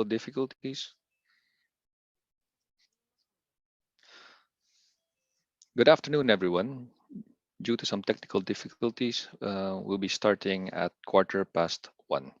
difficulties. Good afternoon, everyone. Due to some technical difficulties, we'll be starting at 1:15.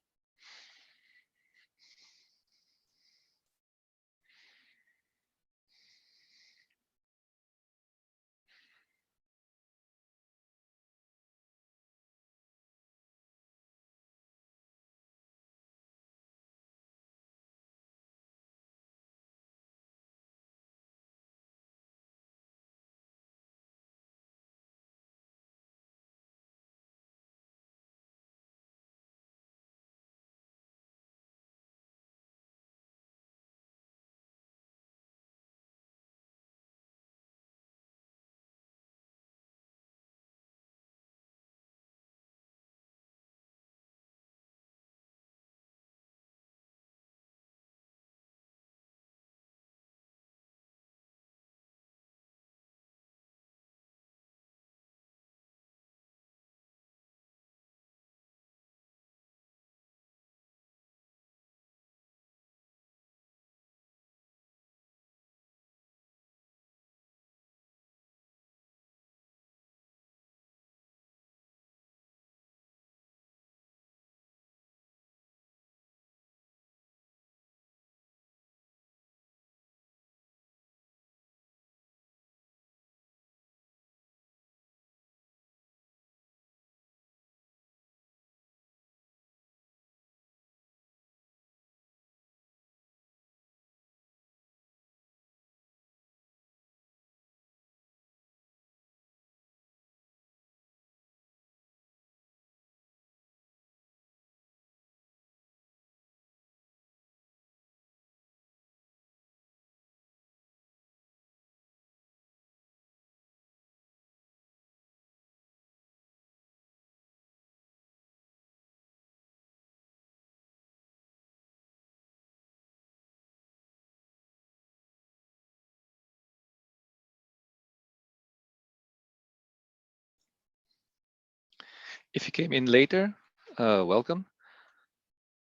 If you came in later, welcome.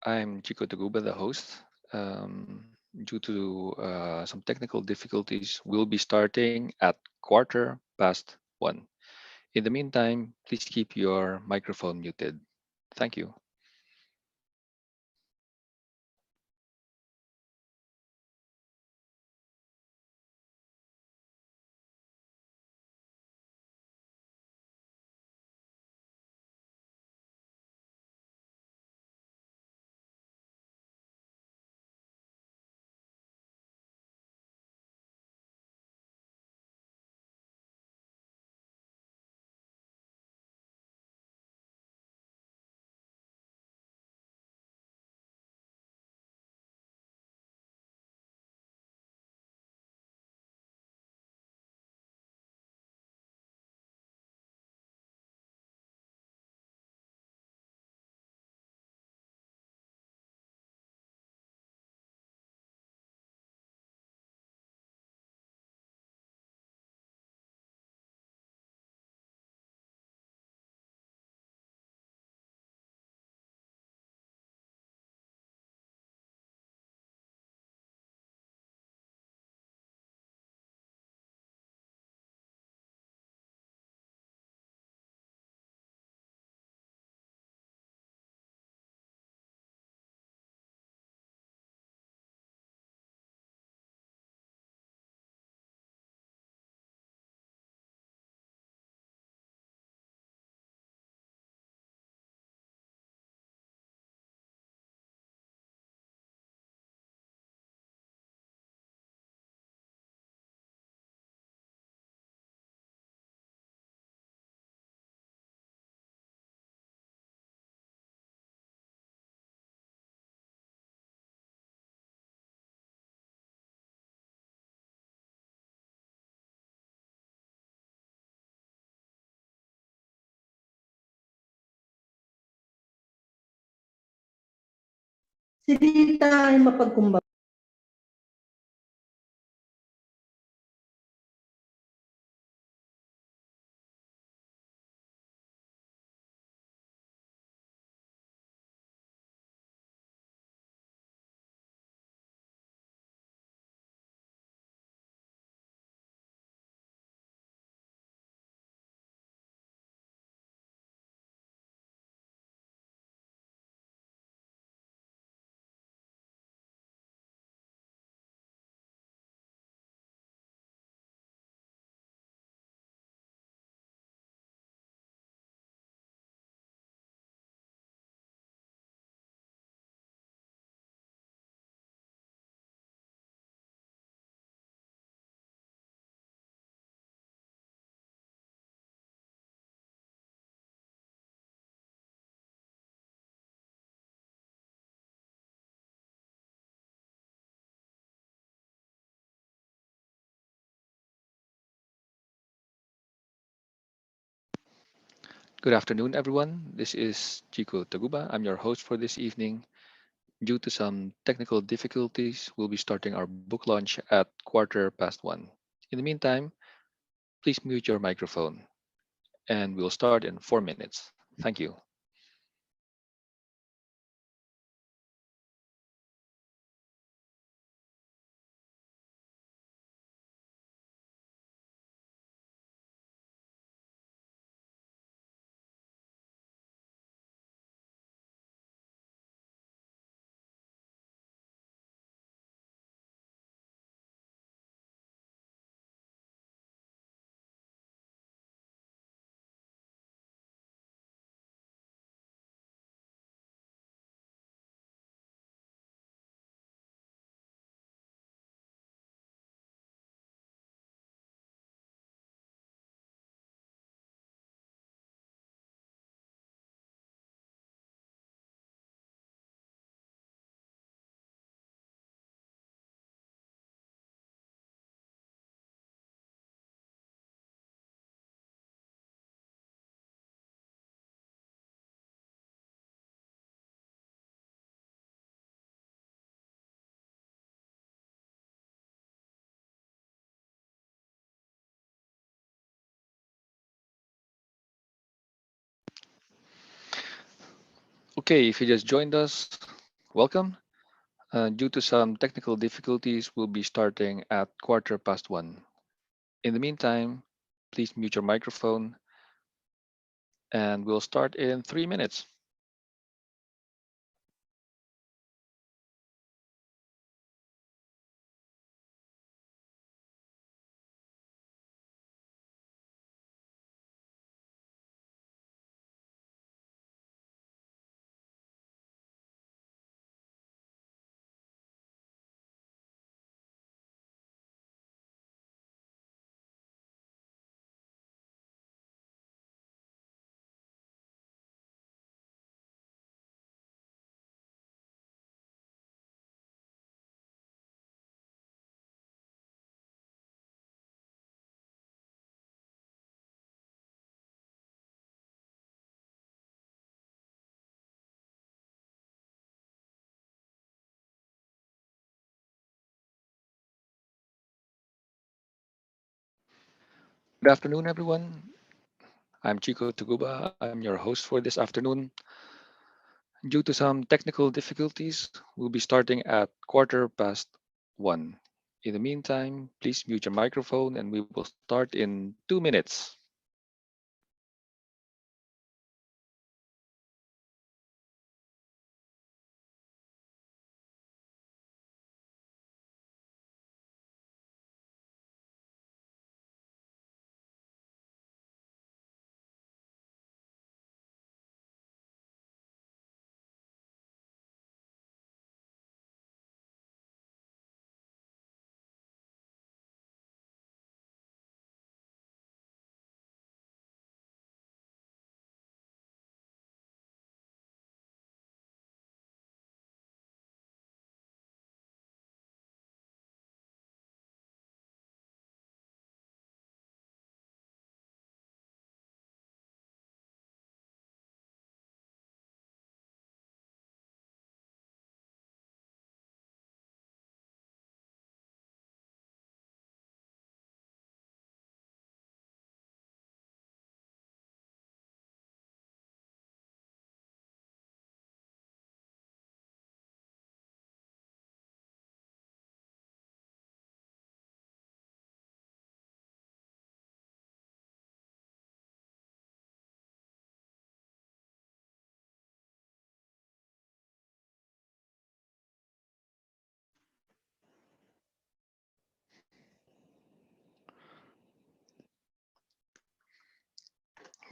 I'm Chico Taguba, the host. Due to some technical difficulties, we'll be starting at 1:15. In the meantime, please keep your microphone muted. Thank you. Si Tita ay mapagkumbaba. Good afternoon, everyone. This is Chico Taguba. I'm your host for this evening. Due to some technical difficulties, we'll be starting our book launch at 1:15. In the meantime, please mute your microphone and we'll start in 4 minutes. Thank you. Okay, if you just joined us, welcome. Due to some technical difficulties, we'll be starting at 1:15. In the meantime, please mute your microphone and we'll start in 3 minutes. Good afternoon, everyone. I'm Chico Taguba. I'm your host for this afternoon. Due to some technical difficulties, we'll be starting at 1:15. In the meantime, please mute your microphone and we will start in 2 minutes.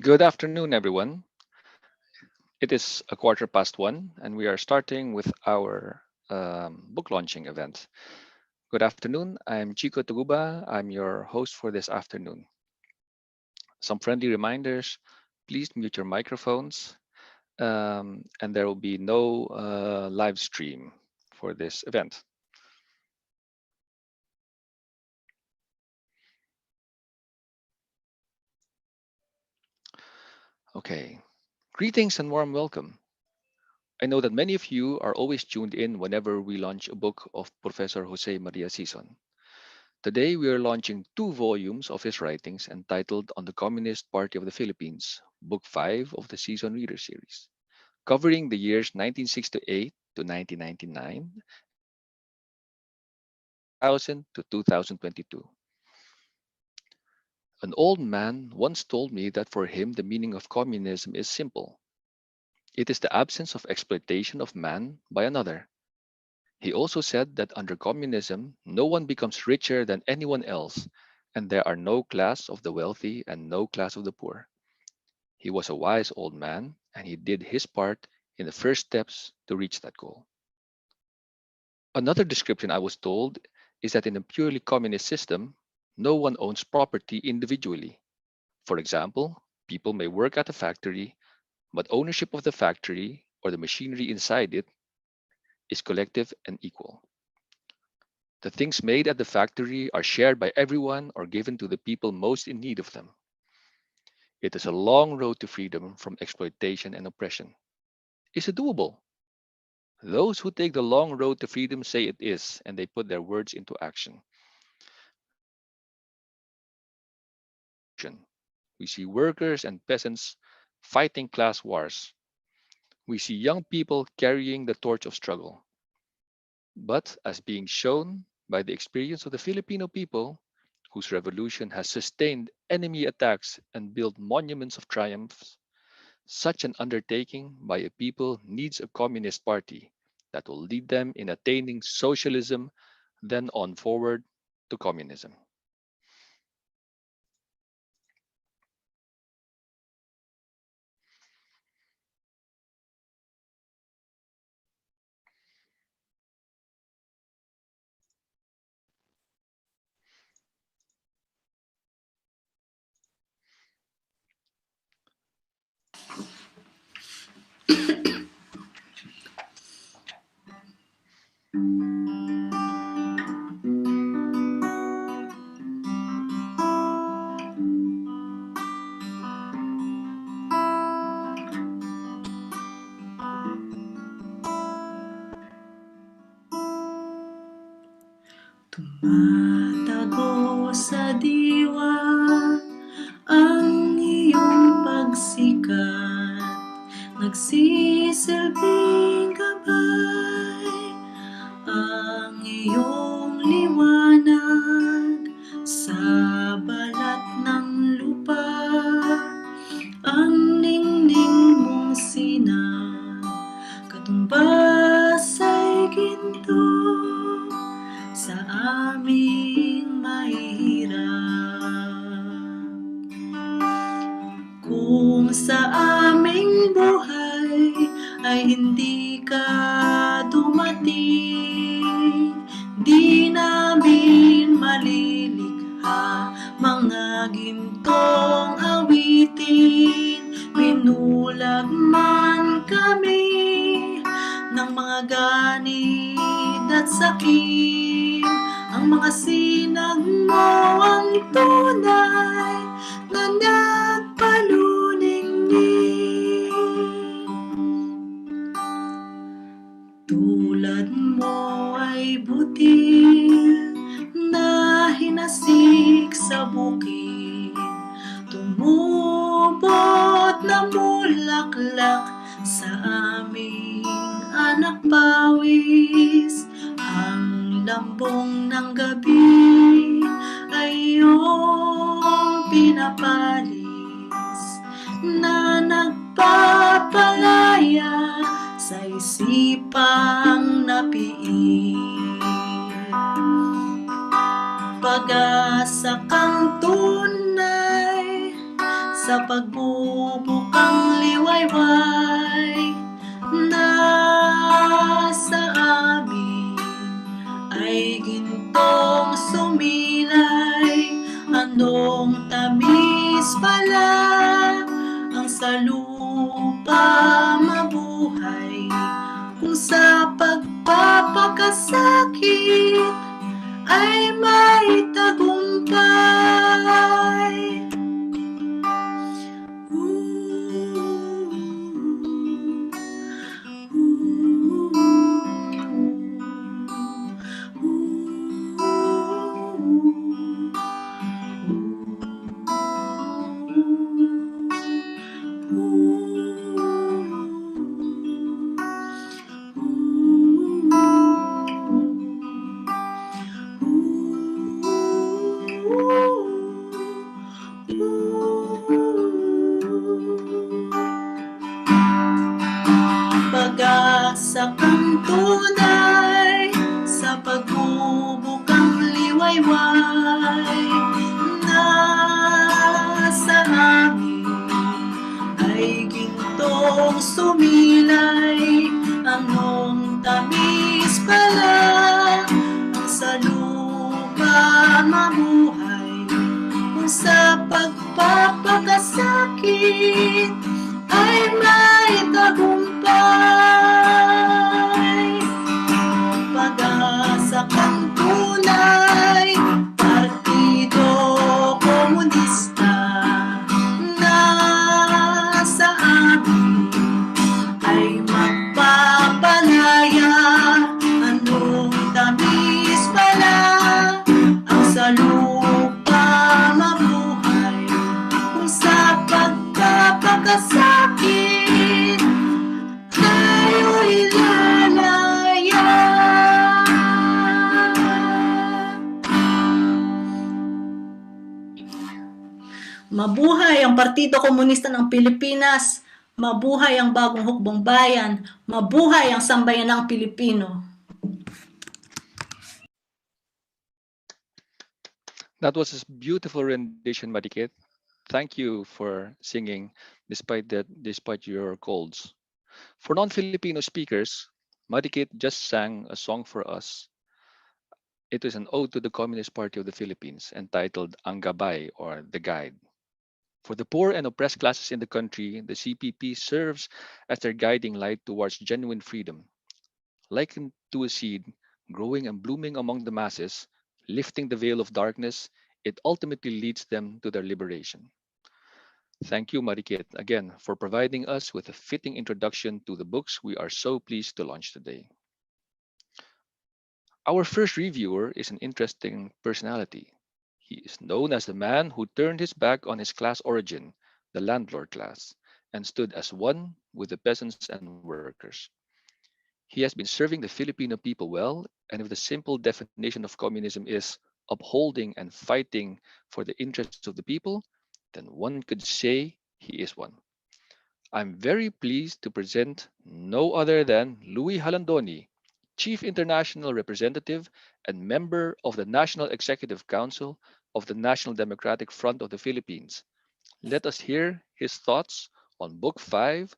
Good afternoon, everyone. It is 1:15, and we are starting with our book launching event. Good afternoon. I'm Chico Taguba. I'm your host for this afternoon. Some friendly reminders: please mute your microphones, and there will be no live stream for this event. Okay, greetings and warm welcome. I know that many of you are always tuned in whenever we launch a book of Professor Jose Maria Sison. Today, we are launching two volumes of his writings entitled On the Communist Party of the Philippines, Book 5 of the Sison Reader Series, covering the years 1968 to 1999 2000 to 2022. An old man once told me that for him the meaning of communism is simple. It is the absence of exploitation of man by another. He also said that under communism, no one becomes richer than anyone else, and there are no class of the wealthy and no class of the poor. He was a wise old man, and he did his part in the first steps to reach that goal. Another description I was told is that in a purely communist system, no one owns property individually. For example, people may work at a factory, but ownership of the factory or the machinery inside it is collective and equal. The things made at the factory are shared by everyone or given to the people most in need of them. It is a long road to freedom from exploitation and oppression. Is it doable? Those who take the long road to freedom say it is, and they put their words into action. We see workers and peasants fighting class wars. We see young people carrying the torch of struggle. But as being shown by the experience of the Filipino people, whose revolution has sustained enemy attacks and built monuments of triumphs, such an undertaking by a people needs a communist party that will lead them in attaining socialism, then on forward to communism. Tumatago sa diwa ang iyong pagsikat, nagsisilbing gabay ang iyong liwanag sa balat ng lupa, ang ningning mong sinag, katumbas ay ginto sa aming mahihirap. Kung sa aming buhay ay hindi ka dumating, di namin malilikha mga gintong awitin. Binulag man kami ng mga ganid at sakit, ang mga sinag mo ang tunay na nagpaluningning. Tulad mo ay butil na hinasik sa bukid, tumubot na mulaklak sa aming anak pawis. Ang lambong ng gabi ay iyong pinapalis na nagpapalaya sa isipang napiit. Pag-asa kang tunay sa pagbubukang liwayway na sa amin ay gintong sumilay. Anong tamis pala ang sa lupa mabuhay, kung sa pagpapakasakit ay may tagumpay. liwayway na sa amin ay gintong sumilay. Anong tamis pala ang sa lupa mabuhay, kung sa pagpapakasakit ay may tagumpay. Pag-asa kang tunay, Partido Komunista na sa amin ay magpapalaya. Anong tamis pala ang sa lupa mabuhay, kung sa pagpapakasakit tayo'y lalaya. Mabuhay ang Partido Komunista ng Pilipinas! Mabuhay ang bagong hukbong bayan! Mabuhay ang sambayanang Pilipino! That was a beautiful rendition, Marikit. Thank you for singing despite your colds. For non-Filipino speakers, Marikit just sang a song for us. It is an ode to the Communist Party of the Philippines entitled Ang Gabay, or The Guide. For the poor and oppressed classes in the country, the CPP serves as their guiding light towards genuine freedom. Likened to a seed growing and blooming among the masses, lifting the veil of darkness, it ultimately leads them to their liberation. Thank you, Marikit, again for providing us with a fitting introduction to the books we are so pleased to launch today. Our first reviewer is an interesting personality. He is known as the man who turned his back on his class origin, the landlord class, and stood as one with the peasants and workers. He has been serving the Filipino people well, and if the simple definition of communism is upholding and fighting for the interests of the people, then one could say he is one. I'm very pleased to present no other than Louis Halandoni, Chief International Representative and member of the National Executive Council of the National Democratic Front of the Philippines. Let us hear his thoughts on Book 5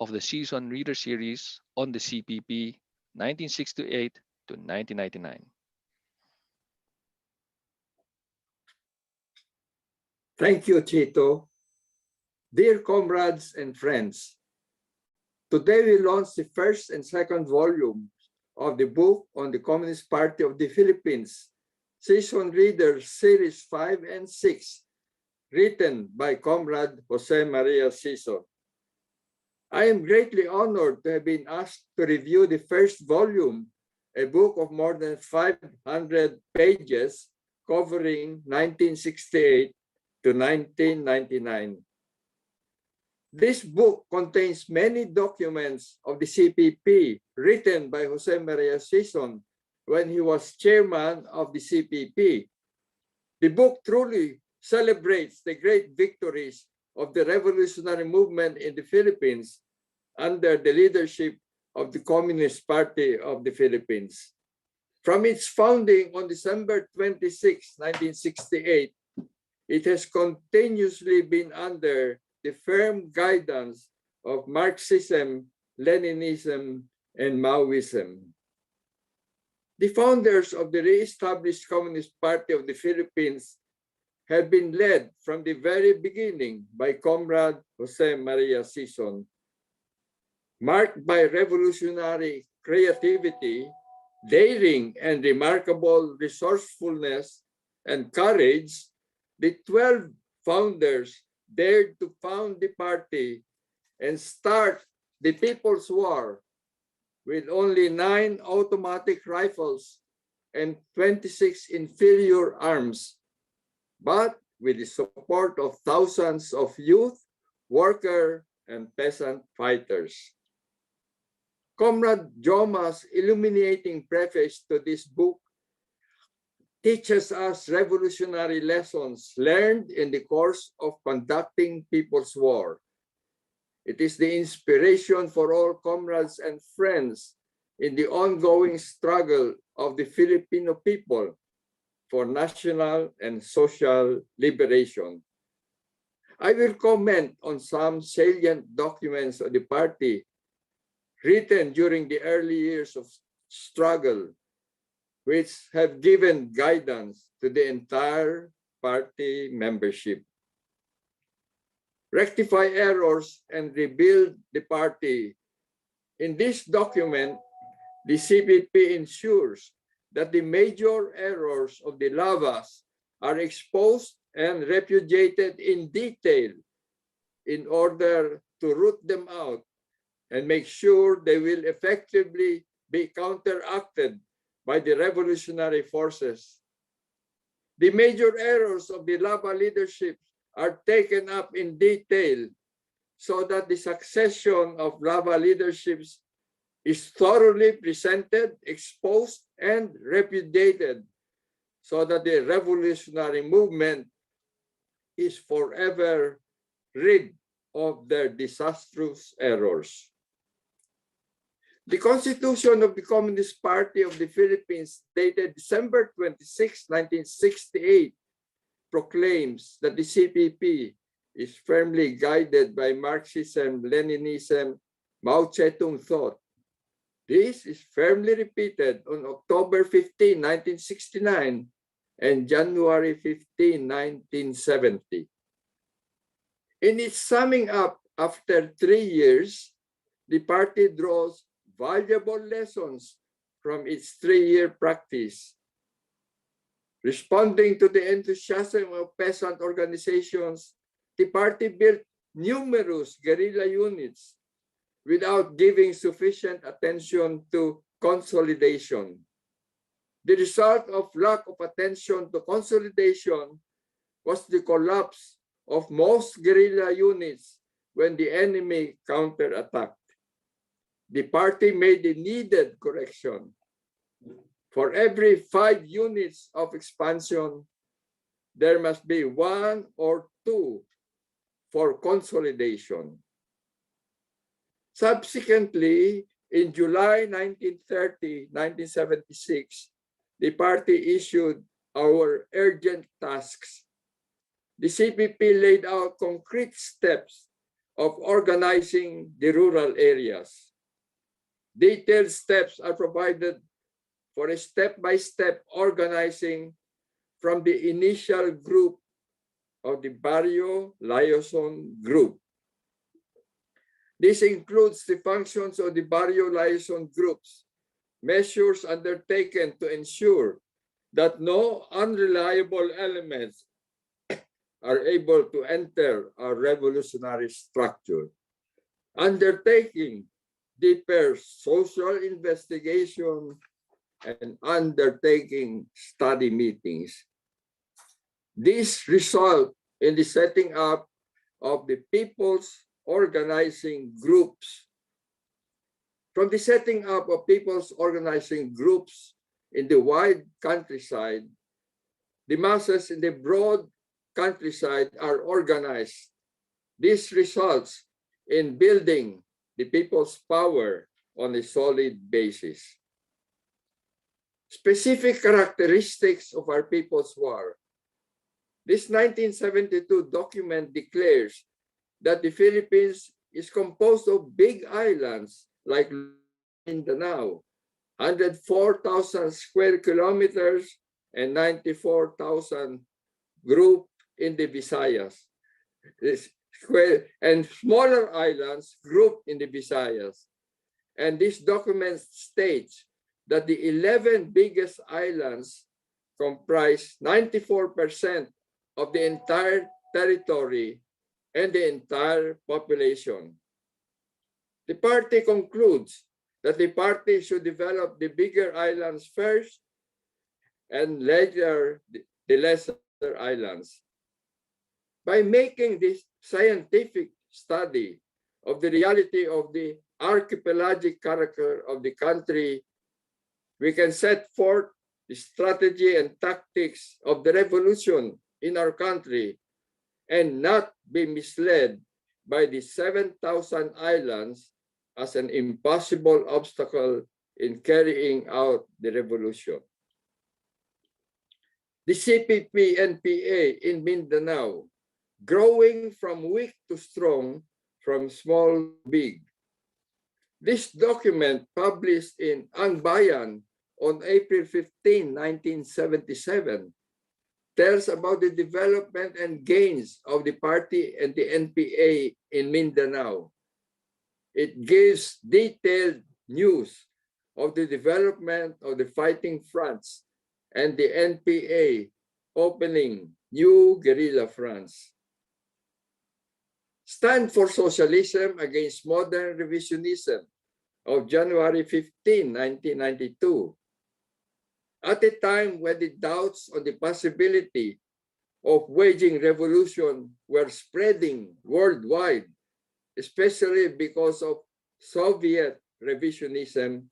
of the Season Reader Series on the CPP 1968 to 1999. Thank you, Chito. Dear comrades and friends, today we launch the first and second volume of the book on the Communist Party of the Philippines, Season Reader Series 5 and 6, written by Comrade Jose Maria Sison. I am greatly honored to have been asked to review the first volume, a book of more than 500 pages covering 1968 to 1999. This book contains many documents of the CPP written by Jose Maria Sison when he was chairman of the CPP. The book truly celebrates the great victories of the revolutionary movement in the Philippines under the leadership of the Communist Party of the Philippines. From its founding on December 26, 1968, it has continuously been under the firm guidance of Marxism, Leninism, and Maoism. The founders of the re-established Communist Party of the Philippines have been led from the very beginning by Comrade Jose Maria Sison. Marked by revolutionary creativity, daring, and remarkable resourcefulness and courage, the 12 founders dared to found the party and start the People's War with only 9 automatic rifles and 26 inferior arms, but with the support of thousands of youth, worker, and peasant fighters. Comrade Joma's illuminating preface to this book teaches us revolutionary lessons learned in the course of conducting People's War. It is the inspiration for all comrades and friends in the ongoing struggle of the Filipino people for national and social liberation. I will comment on some salient documents of the party written during the early years of struggle, which have given guidance to the entire party membership. Rectify errors and rebuild the party. In this document, the CPP ensures that the major errors of the Lavas are exposed and repudiated in detail in order to root them out and make sure they will effectively be counteracted by the revolutionary forces. The major errors of the Lava leadership are taken up in detail so that the succession of Lava leaderships is thoroughly presented, exposed, and repudiated so that the revolutionary movement is forever rid of their disastrous errors. The Constitution of the Communist Party of the Philippines, dated December 26, 1968, proclaims that the CPP is firmly guided by Marxism, Leninism, Mao Zedong thought. This is firmly repeated on October 15, 1969 and January 15, 1970. In its summing up after 3 years, the party draws valuable lessons from its 3-year practice. Responding to the enthusiasm of peasant organizations, the party built numerous guerrilla units without giving sufficient attention to consolidation. The result of lack of attention to consolidation was the collapse of most guerrilla units when the enemy counterattacked. The party made the needed correction. For every 5 units of expansion, there must be 1 or 2 for consolidation. Subsequently, in July 1976, the party issued our urgent tasks. The CPP laid out concrete steps of organizing the rural areas. Detailed steps are provided for a step-by-step organizing from the initial group of the Barrio Liaison Group. This includes the functions of the Barrio Liaison Groups, measures undertaken to ensure that no unreliable elements are able to enter our revolutionary structure, undertaking deeper social investigation, and undertaking study meetings. This result in the setting up of the people's organizing groups. From the setting up of people's organizing groups in the wide countryside, the masses in the broad countryside are organized. This results in building the people's power on a solid basis. Specific characteristics of our people's war. This 1972 document declares that the Philippines is composed of big islands like Mindanao, 104,000 square kilometers and 94,000 grouped in the Visayas. And smaller islands grouped in the Visayas. And this document states that the 11 biggest islands comprise 94% of the entire territory and the entire population. The party concludes that the party should develop the bigger islands first and later the lesser islands. By making this scientific study of the reality of the archipelagic character of the country, we can set forth the strategy and tactics of the revolution in our country and not be misled by the 7,000 islands as an impossible obstacle in carrying out the revolution. the CPP-NPA in Mindanao, growing from weak to strong, from small to big. This document, published in Ang Bayan on April 15, 1977, tells about the development and gains of the party and the NPA in Mindanao. It gives detailed news of the development of the fighting fronts and the NPA opening new guerrilla fronts. Stand for Socialism Against Modern Revisionism of January 15, 1992. At a time when the doubts on the possibility of waging revolution were spreading worldwide, especially because of Soviet revisionism,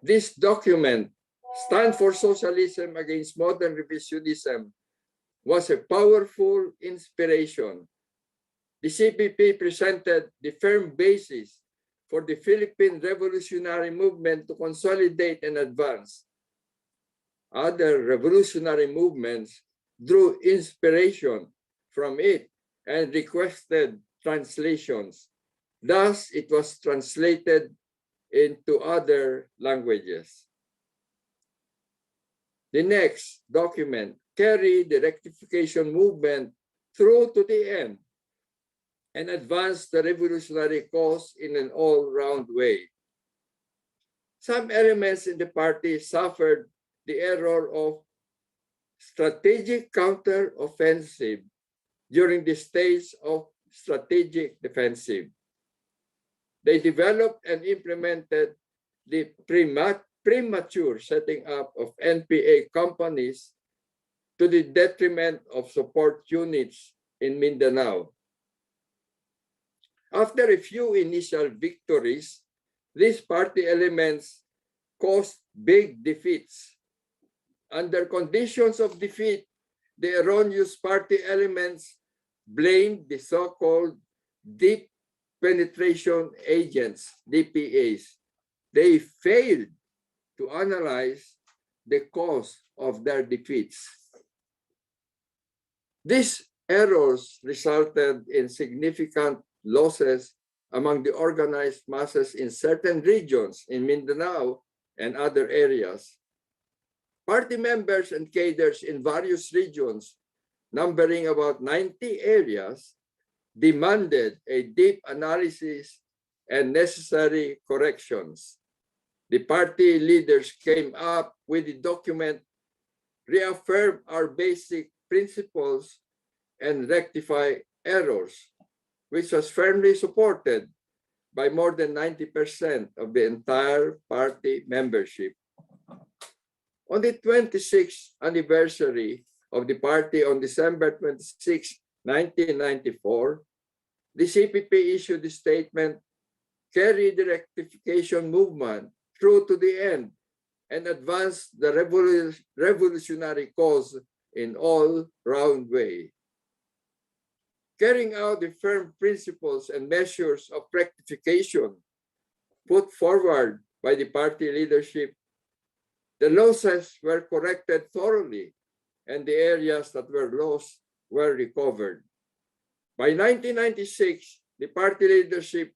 this document, Stand for Socialism Against Modern Revisionism, was a powerful inspiration. The CPP presented the firm basis for the Philippine revolutionary movement to consolidate and advance. Other revolutionary movements drew inspiration from it and requested translations. Thus, it was translated into other languages. The next document carried the rectification movement through to the end and advanced the revolutionary cause in an all-round way. Some elements in the party suffered the error of strategic counter-offensive during the stage of strategic defensive. They developed and implemented the premature setting up of NPA companies to the detriment of support units in Mindanao. After a few initial victories, these party elements caused big defeats. Under conditions of defeat, the erroneous party elements blamed the so-called deep penetration agents, DPAs. They failed to analyze the cause of their defeats. These errors resulted in significant losses among the organized masses in certain regions in Mindanao and other areas. Party members and cadres in various regions, numbering about 90 areas, demanded a deep analysis and necessary corrections. The party leaders came up with the document, reaffirm our basic principles, and rectify errors, which was firmly supported by more than 90% of the entire party membership. On the 26th anniversary of the party on December 26, 1994, the CPP issued a statement, carried the rectification movement through to the end, and advanced the revolutionary cause in all-round way. Carrying out the firm principles and measures of rectification put forward by the party leadership, the losses were corrected thoroughly, and the areas that were lost were recovered. By 1996, the party leadership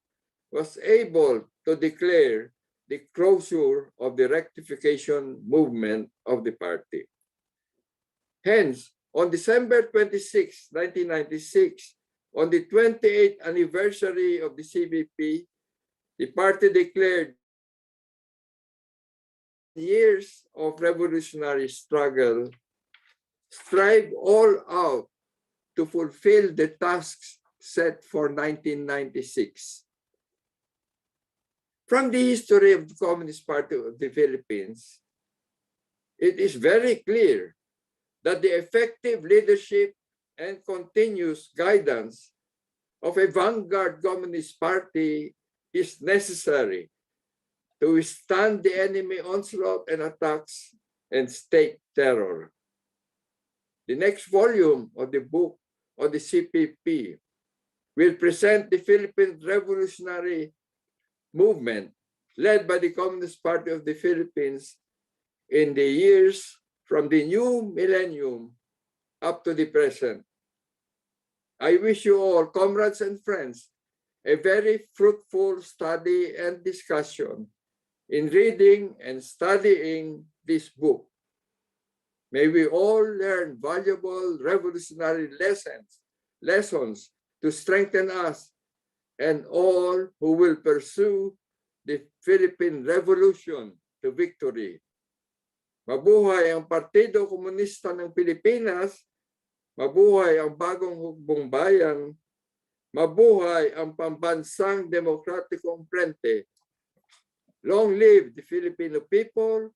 was able to declare the closure of the rectification movement of the party. Hence, on December 26, 1996, on the 28th anniversary of the CPP, the party declared years of revolutionary struggle, strive all out to fulfill the tasks set for 1996. From the history of the Communist Party of the Philippines, it is very clear that the effective leadership and continuous guidance of a vanguard Communist Party is necessary to withstand the enemy onslaught and attacks and state terror. The next volume of the book on the CPP will present the Philippine revolutionary movement led by the Communist Party of the Philippines in the years from the new millennium up to the present. I wish you all, comrades and friends, a very fruitful study and discussion in reading and studying this book. May we all learn valuable revolutionary lessons to strengthen us and all who will pursue the Philippine Revolution to victory. Mabuhay ang Partido Komunista ng Pilipinas, mabuhay ang bagong hukbong bayan, mabuhay ang pambansang demokratikong frente. Long live the Filipino people,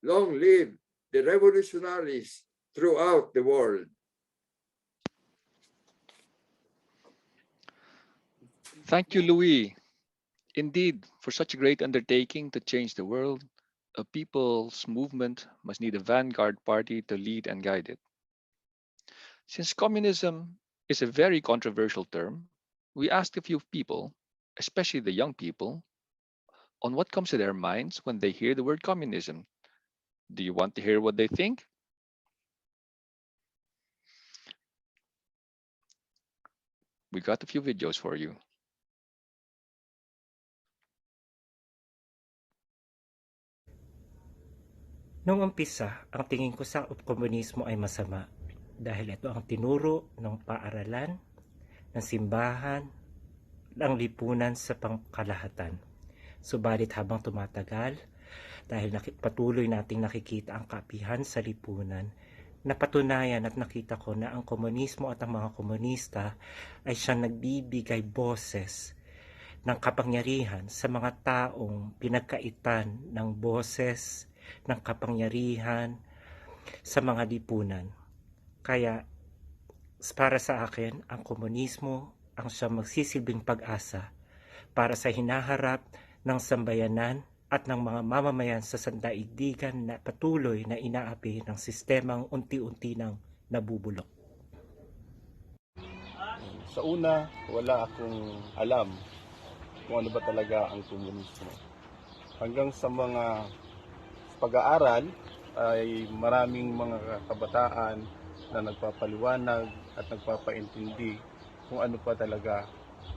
long live the revolutionaries throughout the world. Thank you, Louis. Indeed, for such a great undertaking to change the world, a people's movement must need a vanguard party to lead and guide it. Since communism is a very controversial term, we asked a few people, especially the young people, on what comes to their minds when they hear the word communism. Do you want to hear what they think? We got a few videos for you. Noong umpisa, ang tingin ko sa komunismo ay masama dahil ito ang tinuro ng paaralan, ng simbahan, ng lipunan sa pangkalahatan. Subalit habang tumatagal, dahil patuloy nating nakikita ang kapihan sa lipunan, napatunayan at nakita ko na ang komunismo at ang mga komunista ay siyang nagbibigay boses ng kapangyarihan sa mga taong pinagkaitan ng boses ng kapangyarihan sa mga lipunan. Kaya para sa akin, ang komunismo ang siyang magsisilbing pag-asa para sa hinaharap ng sambayanan at ng mga mamamayan sa sandaigdigan na patuloy na inaapi ng sistemang unti-unti nang nabubulok. Sa una, wala akong alam kung ano ba talaga ang komunismo. Hanggang sa mga pag-aaral ay maraming mga kabataan na nagpapaliwanag at nagpapaintindi kung ano pa talaga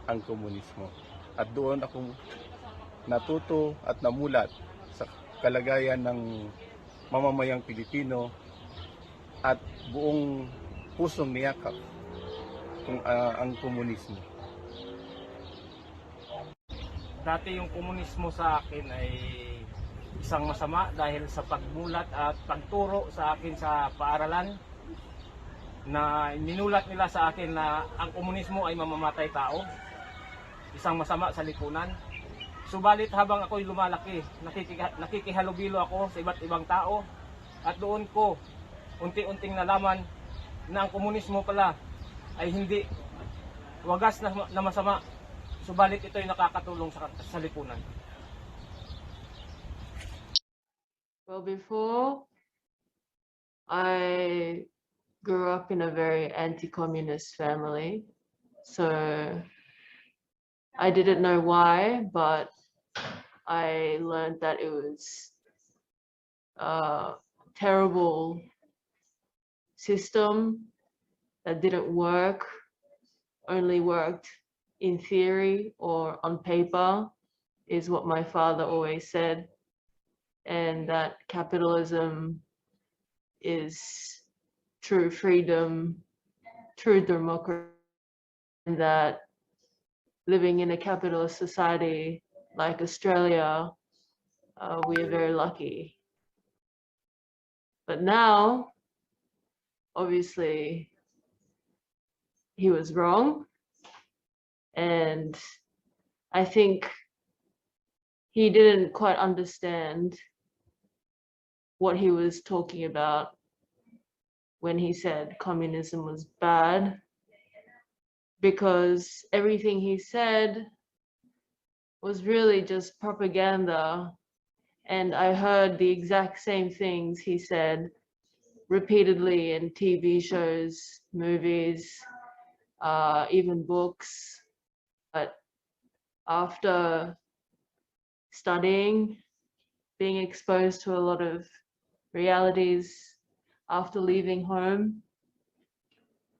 ang komunismo. At doon ako natuto at namulat sa kalagayan ng mamamayang Pilipino at buong pusong niyakap kung ang komunismo. Dati yung komunismo sa akin ay isang masama dahil sa pagmulat at pagturo sa akin sa paaralan na ninulat nila sa akin na ang komunismo ay mamamatay tao, isang masama sa lipunan. Subalit habang ako'y lumalaki, nakikihalubilo ako sa iba't ibang tao at doon ko unti-unting nalaman na ang komunismo pala ay hindi wagas na masama, subalit ito'y nakakatulong sa lipunan. Well, before, I grew up in a very anti-communist family, so I didn't know why, but I learned that it was a terrible system that didn't work, only worked in theory or on paper, is what my father always said. And that capitalism is true freedom, true democracy, and that living in a capitalist society like Australia, we are very lucky. But now, obviously, he was wrong. And I think he didn't quite understand what he was talking about when he said communism was bad, because everything he said was really just propaganda. And I heard the exact same things he said repeatedly in TV shows, movies, even books. But after studying, being exposed to a lot of realities after leaving home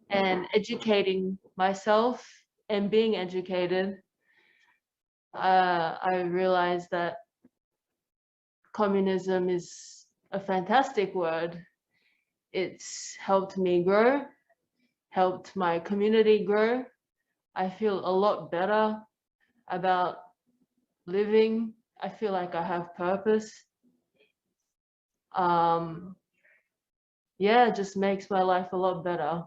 and educating myself and being educated. I realized that communism is a fantastic word. It's helped me grow, helped my community grow. I feel a lot better about living. I feel like I have purpose. Yeah, it just makes my life a lot better.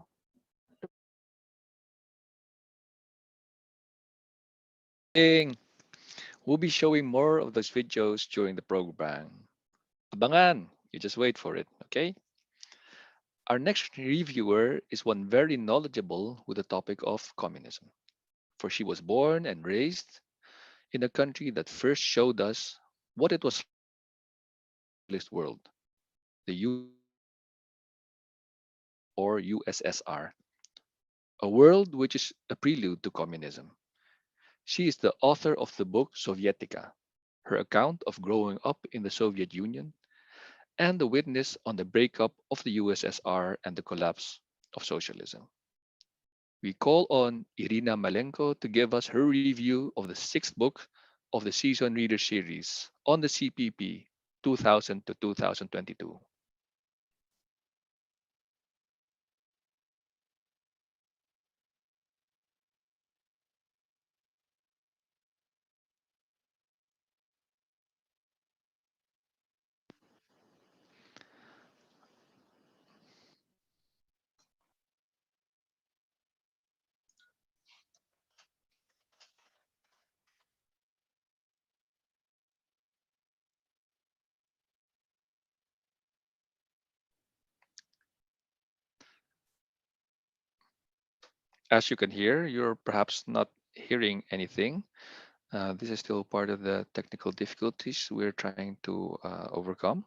We'll be showing more of those videos during the program. Abangan, you just wait for it, okay? Our next reviewer is one very knowledgeable with the topic of communism, for she was born and raised in a country that first showed us what it was like world, the or USSR, a world which is a prelude to communism. She is the author of the book Sovietica, her account of growing up in the Soviet Union, and the witness on the breakup of the USSR and the collapse of socialism. We call on Irina Malenko to give us her review of the sixth book of the Season Reader series on the CPP 2000 to 2022. As you can hear, you're perhaps not hearing anything. This is still part of the technical difficulties we're trying to overcome.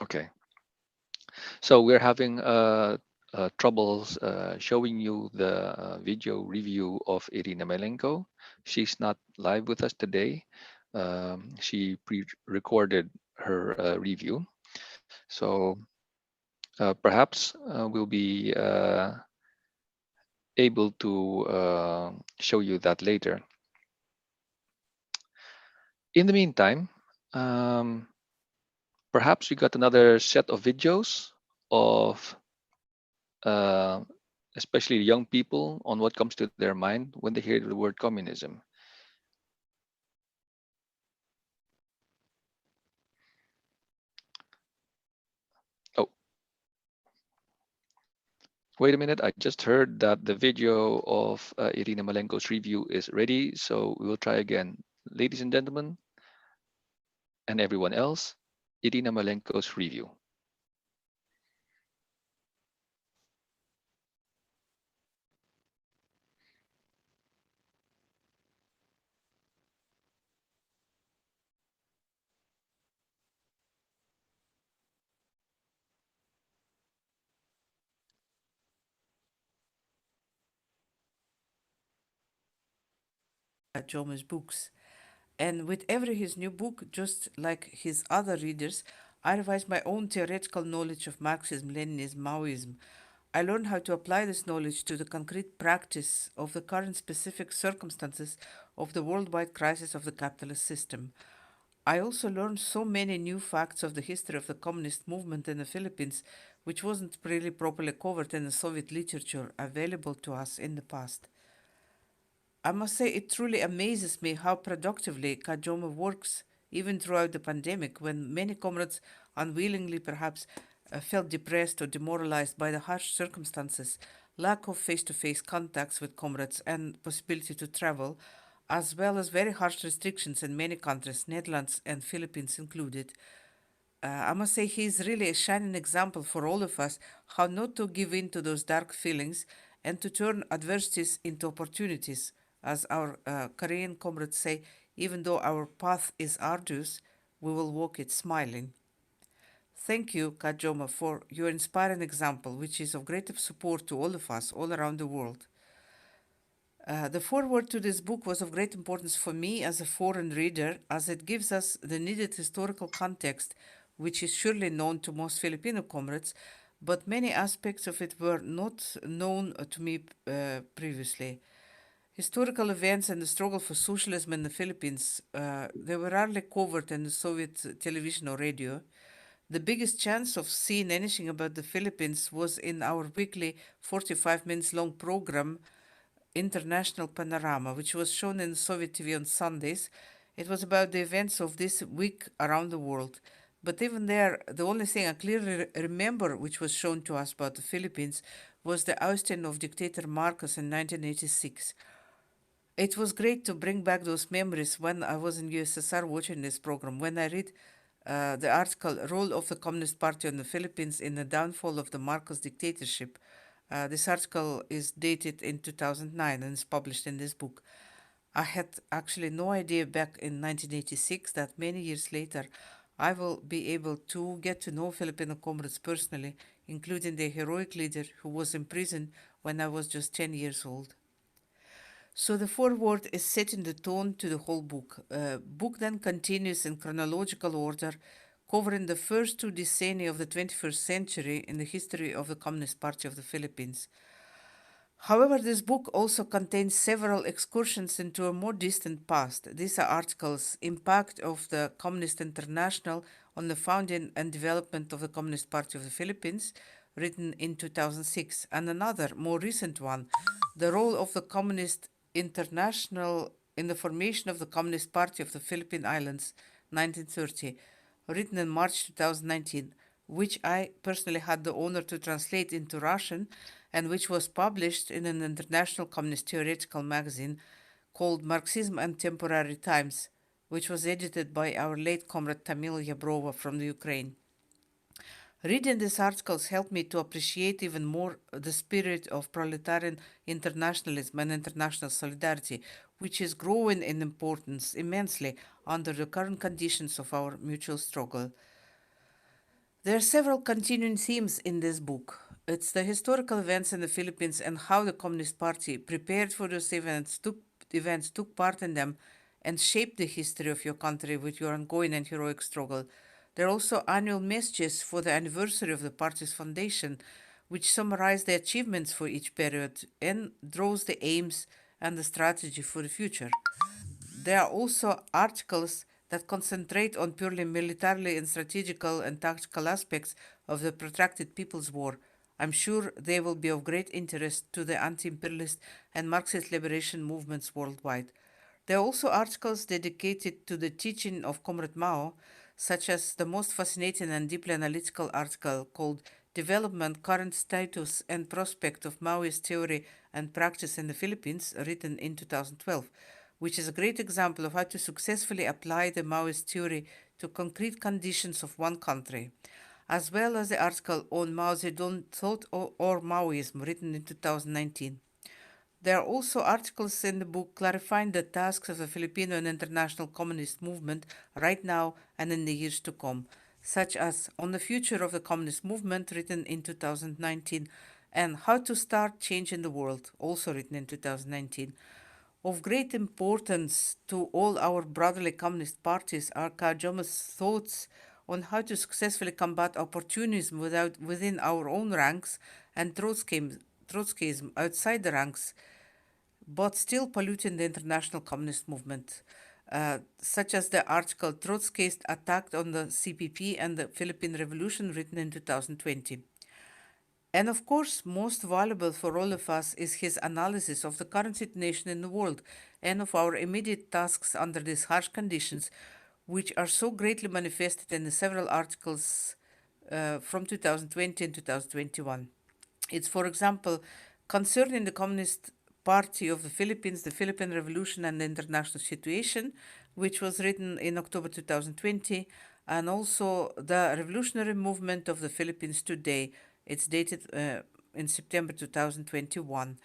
Okay, so we're having troubles showing you the video review of Irina Melenko. She's not live with us today. She pre-recorded her review. So perhaps we'll be able to show you that later. In the meantime, perhaps we got another set of videos of especially young people on what comes to their mind when they hear the word communism. Oh, wait a minute. I just heard that the video of Irina Malenko's review is ready. So we will try again. Ladies and gentlemen, and everyone else, Irina Malenko's review. Joma's books. And with every his new book, just like his other readers, I revised my own theoretical knowledge of Marxism, Leninism, Maoism. I learned how to apply this knowledge to the concrete practice of the current specific circumstances of the worldwide crisis of the capitalist system. I also learned so many new facts of the history of the communist movement in the Philippines, which wasn't really properly covered in the Soviet literature available to us in the past. I must say it truly amazes me how productively Kajoma works, even throughout the pandemic, when many comrades unwillingly perhaps felt depressed or demoralized by the harsh circumstances, lack of face-to-face contacts with comrades and possibility to travel, as well as very harsh restrictions in many countries, Netherlands and Philippines included. I must say he's really a shining example for all of us how not to give in to those dark feelings and to turn adversities into opportunities. As our Korean comrades say, even though our path is arduous, We will walk it smiling. Thank you, Kajoma, for your inspiring example, which is of great support to all of us all around the world. The foreword to this book was of great importance for me as a foreign reader, as it gives us the needed historical context, which is surely known to most Filipino comrades, but many aspects of it were not known to me previously. Historical events and the struggle for socialism in the Philippines, they were rarely covered in the Soviet television or radio. The biggest chance of seeing anything about the Philippines was in our weekly 45 minutes long program, International Panorama, which was shown in Soviet TV on Sundays. It was about the events of this week around the world. But even there, the only thing I clearly remember which was shown to us about the Philippines was the ousting of dictator Marcos in 1986. It was great to bring back those memories when I was in USSR watching this program, when I read the article Role of the Communist Party on the Philippines in the Downfall of the Marcos Dictatorship. This article is dated in 2009 and is published in this book. I had actually no idea back in 1986 that many years later I will be able to get to know Filipino comrades personally, including their heroic leader who was imprisoned when I was just 10 years old. So the foreword is setting the tone to the whole book. Book then continues in chronological order, covering the first 2 decennia of the 21st century in the history of the Communist Party of the Philippines. However, this book also contains several excursions into a more distant past. These are articles: Impact of the Communist International on the Founding and Development of the Communist Party of the Philippines, written in 2006, and another, more recent one, The Role of the Communist International in the Formation of the Communist Party of the Philippine Islands, 1930, written in March 2019, which I personally had the honor to translate into Russian and which was published in an international communist theoretical magazine called Marxism and Temporary Times, which was edited by our late comrade Tamil Yabrova from the Ukraine. Reading these articles helped me to appreciate even more the spirit of proletarian internationalism and international solidarity, which is growing in importance immensely under the current conditions of our mutual struggle. There are several continuing themes in this book. It's the historical events in the Philippines and how the Communist Party prepared for those events, took part in them, and shaped the history of your country with your ongoing and heroic struggle. There are also annual messages for the anniversary of the party's foundation, which summarize the achievements for each period and draws the aims and the strategy for the future. There are also articles that concentrate on purely militarily and strategical and tactical aspects of the protracted People's War. I'm sure they will be of great interest to the anti-imperialist and Marxist liberation movements worldwide. There are also articles dedicated to the teaching of Comrade Mao, such as the most fascinating and deeply analytical article called Development, Current Status and Prospect of Maoist Theory and Practice in the Philippines, written in 2012, which is a great example of how to successfully apply the Maoist theory to concrete conditions of one country, as well as the article on Mao Zedong Thought or Maoism, written in 2019. There are also articles in the book clarifying the tasks of the Filipino and international communist movement right now and in the years to come, such as On the Future of the Communist Movement, written in 2019, and How to Start Change in the World, also written in 2019. Of great importance to all our brotherly communist parties are Kajoma's thoughts on how to successfully combat opportunism within our own ranks and Trotskyism outside the ranks, but still polluting the international communist movement, such as the article Trotskyist Attack on the CPP and the Philippine Revolution, written in 2020. And of course, most valuable for all of us is his analysis of the current situation in the world and of our immediate tasks under these harsh conditions, which are so greatly manifested in the several articles from 2020 and 2021. It's, for example, concerning the Communist Party of the Philippines, the Philippine Revolution and the international situation, which was written in October 2020, and also the revolutionary movement of the Philippines today. It's dated in September 2021.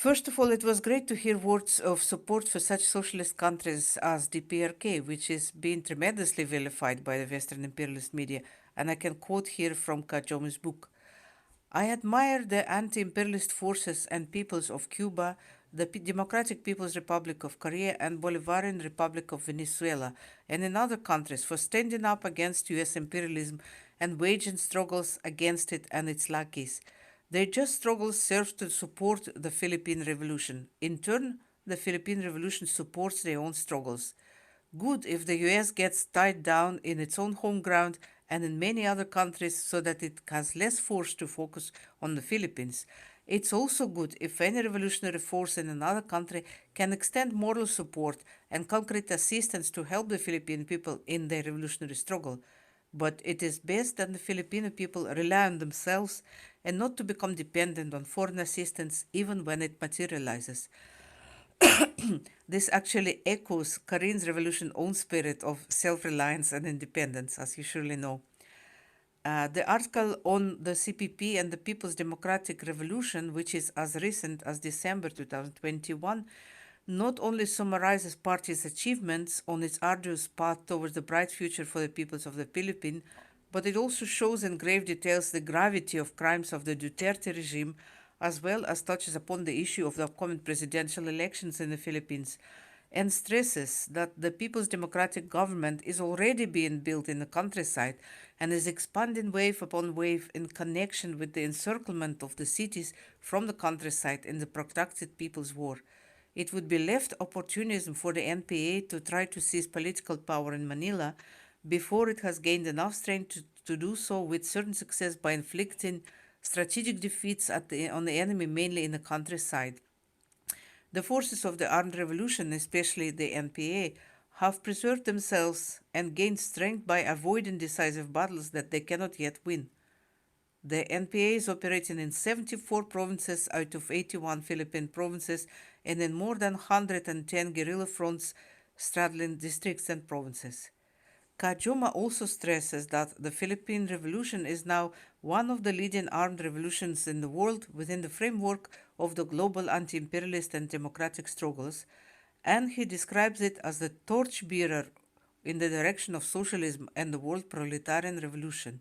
First of all, it was great to hear words of support for such socialist countries as the PRK, which is being tremendously vilified by the Western imperialist media, and I can quote here from Kajomi's book. I admire the anti-imperialist forces and peoples of Cuba, the Democratic People's Republic of Korea, and Bolivarian Republic of Venezuela, and in other countries for standing up against US imperialism and waging struggles against it and its lackeys. Their just struggles serve to support the Philippine Revolution. In turn, the Philippine Revolution supports their own struggles. Good if the US gets tied down in its own home ground and in many other countries so that it has less force to focus on the Philippines. It's also good if any revolutionary force in another country can extend moral support and concrete assistance to help the Philippine people in their revolutionary struggle. But it is best that the Filipino people rely on themselves and not to become dependent on foreign assistance even when it materializes. This actually echoes Korean's revolution's own spirit of self-reliance and independence, as you surely know. The article on the CPP and the People's Democratic Revolution, which is as recent as December 2021, not only summarizes party's achievements on its arduous path towards the bright future for the peoples of the Philippines, but it also shows in grave details the gravity of crimes of the Duterte regime, as well as touches upon the issue of the upcoming presidential elections in the Philippines, and stresses that the People's Democratic Government is already being built in the countryside and is expanding wave upon wave in connection with the encirclement of the cities from the countryside in the protracted People's War. It would be left opportunism for the NPA to try to seize political power in Manila before it has gained enough strength to do so with certain success by inflicting strategic defeats on the enemy, mainly in the countryside. The forces of the armed revolution, especially the NPA, have preserved themselves and gained strength by avoiding decisive battles that they cannot yet win. The NPA is operating in 74 provinces out of 81 Philippine provinces and in more than 110 guerrilla fronts straddling districts and provinces. Kajuma also stresses that the Philippine Revolution is now one of the leading armed revolutions in the world within the framework of the global anti-imperialist and democratic struggles, and he describes it as the torchbearer in the direction of socialism and the world proletarian revolution.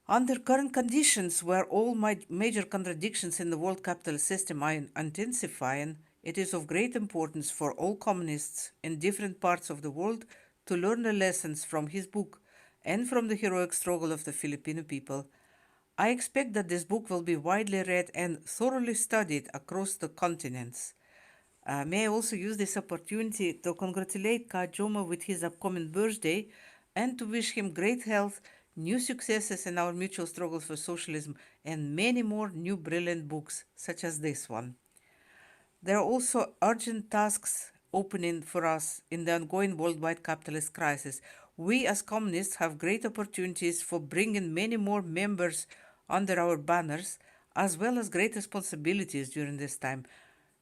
Under current conditions, where all major contradictions in the world capitalist system are intensifying, it is of great importance for all communists in different parts of the world to learn the lessons from his book and from the heroic struggle of the Filipino people. I expect that this book will be widely read and thoroughly studied across the continents. May I also use this opportunity to congratulate Kajoma with his upcoming birthday and to wish him great health, new successes in our mutual struggle for socialism, and many more new brilliant books, such as this one. There are also urgent tasks opening for us in the ongoing worldwide capitalist crisis. We as communists have great opportunities for bringing many more members under our banners, as well as great responsibilities during this time.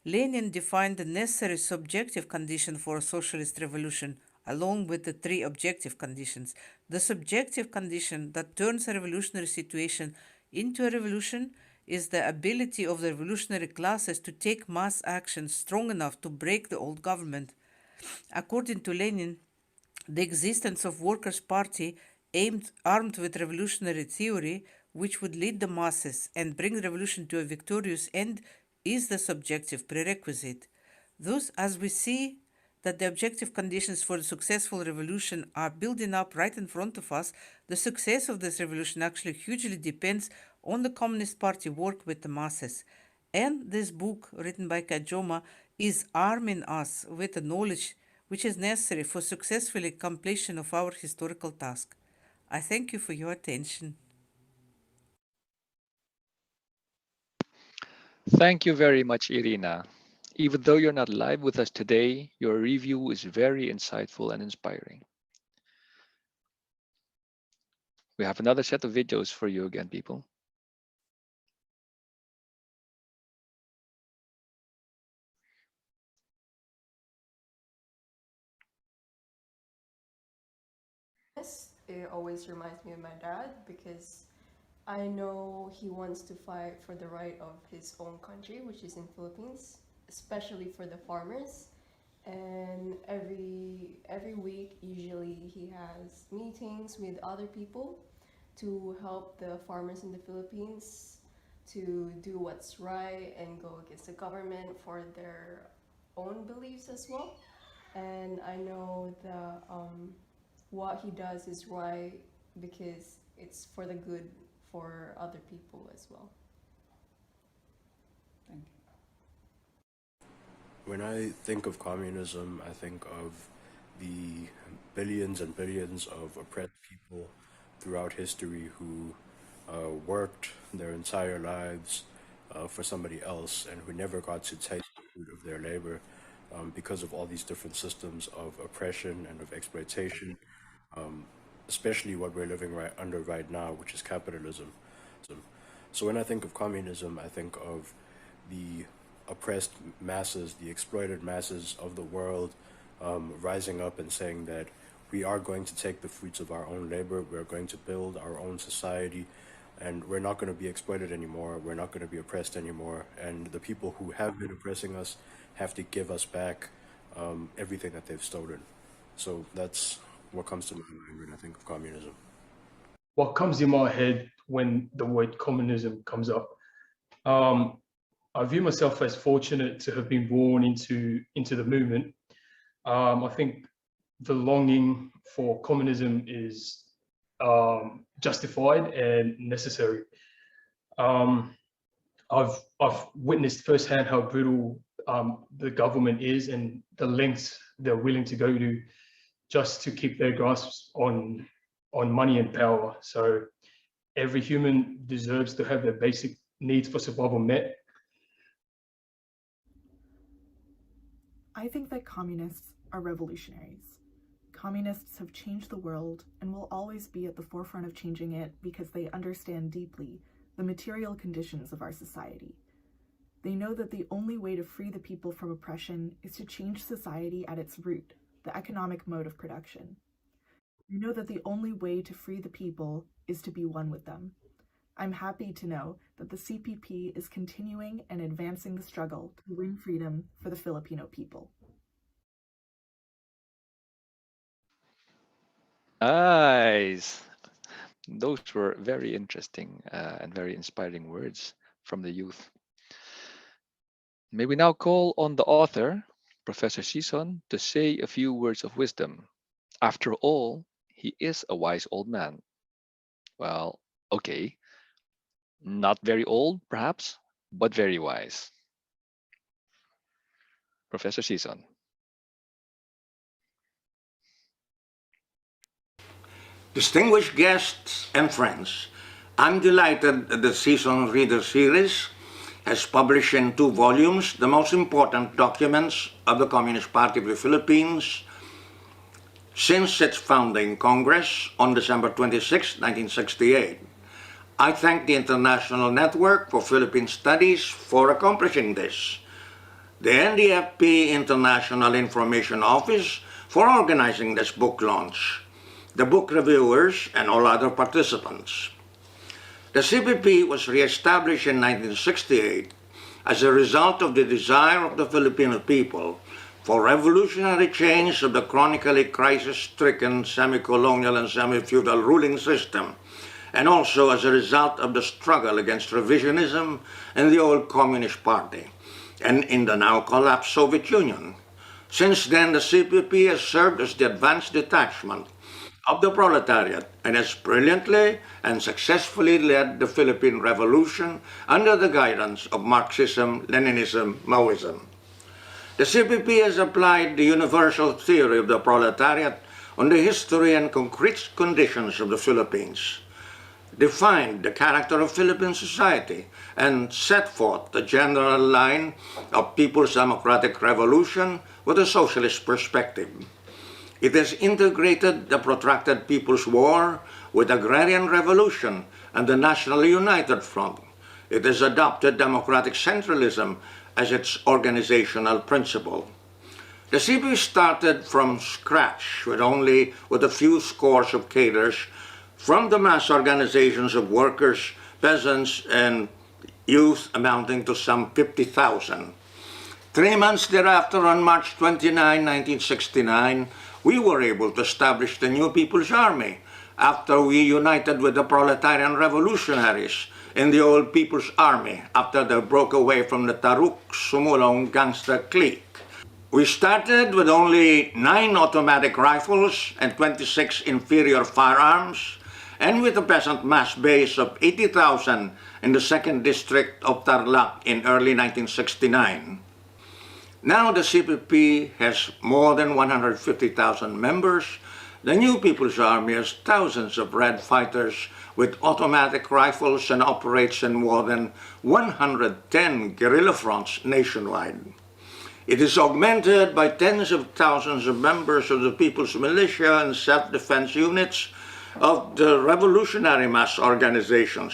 Lenin defined the necessary subjective condition for a socialist revolution, along with the three objective conditions. The subjective condition that turns a revolutionary situation into a revolution is the ability of the revolutionary classes to take mass action strong enough to break the old government. According to Lenin, the existence of Workers' Party armed with revolutionary theory, which would lead the masses and bring revolution to a victorious end, is the subjective prerequisite. Thus, as we see that the objective conditions for the successful revolution are building up right in front of us, the success of this revolution actually hugely depends on the Communist Party work with the masses. And this book, written by Kajoma, is arming us with the knowledge which is necessary for successful completion of our historical task. I thank you for your attention. Thank you very much, Irina. Even though you're not live with us today, your review is very insightful and inspiring. We have another set of videos for you again, people. It always reminds me of my dad because I know he wants to fight for the right of his own country, which is in Philippines, especially for the farmers. And every week, usually he has meetings with other people to help the farmers in the Philippines to do what's right and go against the government for their own beliefs as well. And I know that what he does is right because it's for the good for other people as well. Thank you. When I think of communism, I think of the billions and billions of oppressed people throughout history who worked their entire lives for somebody else and who never got to taste the fruit of their labor because of all these different systems of oppression and of exploitation, especially what we're living under right now, which is capitalism. So when I think of communism, I think of the oppressed masses, the exploited masses of the world rising up and saying that we are going to take the fruits of our own labor, we're going to build our own society, and we're not going to be exploited anymore, we're not going to be oppressed anymore, and the people who have been oppressing us have to give us back everything that they've stolen. So that's what comes to my mind when I think of communism. What comes in my head when the word communism comes up? I view myself as fortunate to have been born into the movement. I think the longing for communism is justified and necessary. I've witnessed firsthand how brutal the government is and the lengths they're willing to go to just to keep their grasp on money and power. So every human deserves to have their basic needs for survival met. I think that communists are revolutionaries. Communists have changed the world and will always be at the forefront of changing it because they understand deeply the material conditions of our society. They know that the only way to free the people from oppression is to change society at its root, the economic mode of production. They know that the only way to free the people is to be one with them. I'm happy to know that the CPP is continuing and advancing the struggle to win freedom for the Filipino people. Nice. Those were very interesting and very inspiring words from the youth. May we now call on the author, Professor Sison, to say a few words of wisdom. After all, he is a wise old man. Well, okay. Not very old, perhaps, but very wise. Professor Sison. Distinguished guests and friends, I'm delighted that the Season Reader Series has published in 2 volumes the most important documents of the Communist Party of the Philippines since its founding Congress on December 26, 1968. I thank the International Network for Philippine Studies for accomplishing this, the NDFP International Information Office for organizing this book launch, the book reviewers, and all other participants. The CPP was re-established in 1968 as a result of the desire of the Filipino people for revolutionary change of the chronically crisis-stricken semi-colonial and semi-feudal ruling system, and also as a result of the struggle against revisionism in the old Communist Party and in the now collapsed Soviet Union. Since then, the CPP has served as the advanced detachment of the proletariat and has brilliantly and successfully led the Philippine Revolution under the guidance of Marxism, Leninism, Maoism. The CPP has applied the universal theory of the proletariat on the history and concrete conditions of the Philippines, defined the character of Philippine society, and set forth the general line of People's Democratic Revolution with a socialist perspective. It has integrated the protracted People's War with agrarian revolution and the National United Front. It has adopted democratic centralism as its organizational principle. The CPP started from scratch with a few scores of cadres from the mass organizations of workers, peasants, and youth amounting to some 50,000. 3 months thereafter, on March 29, 1969, we were able to establish the New People's Army after we united with the proletarian revolutionaries in the old People's Army after they broke away from the Taruk Sumulong gangster clique. We started with only 9 automatic rifles and 26 inferior firearms, and with a peasant mass base of 80,000 in the 2nd District of Tarlac in early 1969. Now the CPP has more than 150,000 members. The New People's Army has thousands of red fighters with automatic rifles and operates in more than 110 guerrilla fronts nationwide. It is augmented by tens of thousands of members of the People's Militia and self-defense units of the revolutionary mass organizations.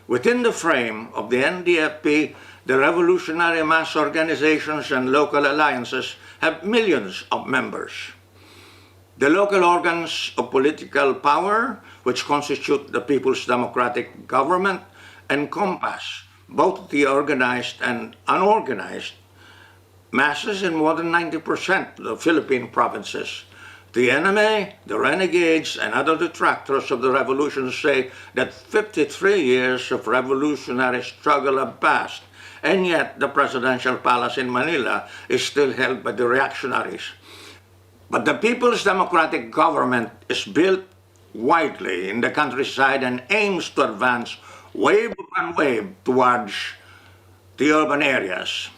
Within the frame of the NDFP, the revolutionary mass organizations and local alliances have millions of members. The local organs of political power, which constitute the People's Democratic Government, encompass both the organized and unorganized masses in more than 90% of the Philippine provinces. The enemy, the renegades, and other detractors of the revolution say that 53 years of revolutionary struggle have passed, and yet the presidential palace in Manila is still held by the reactionaries. But the People's Democratic Government is built widely in the countryside and aims to advance wave upon wave towards the urban areas.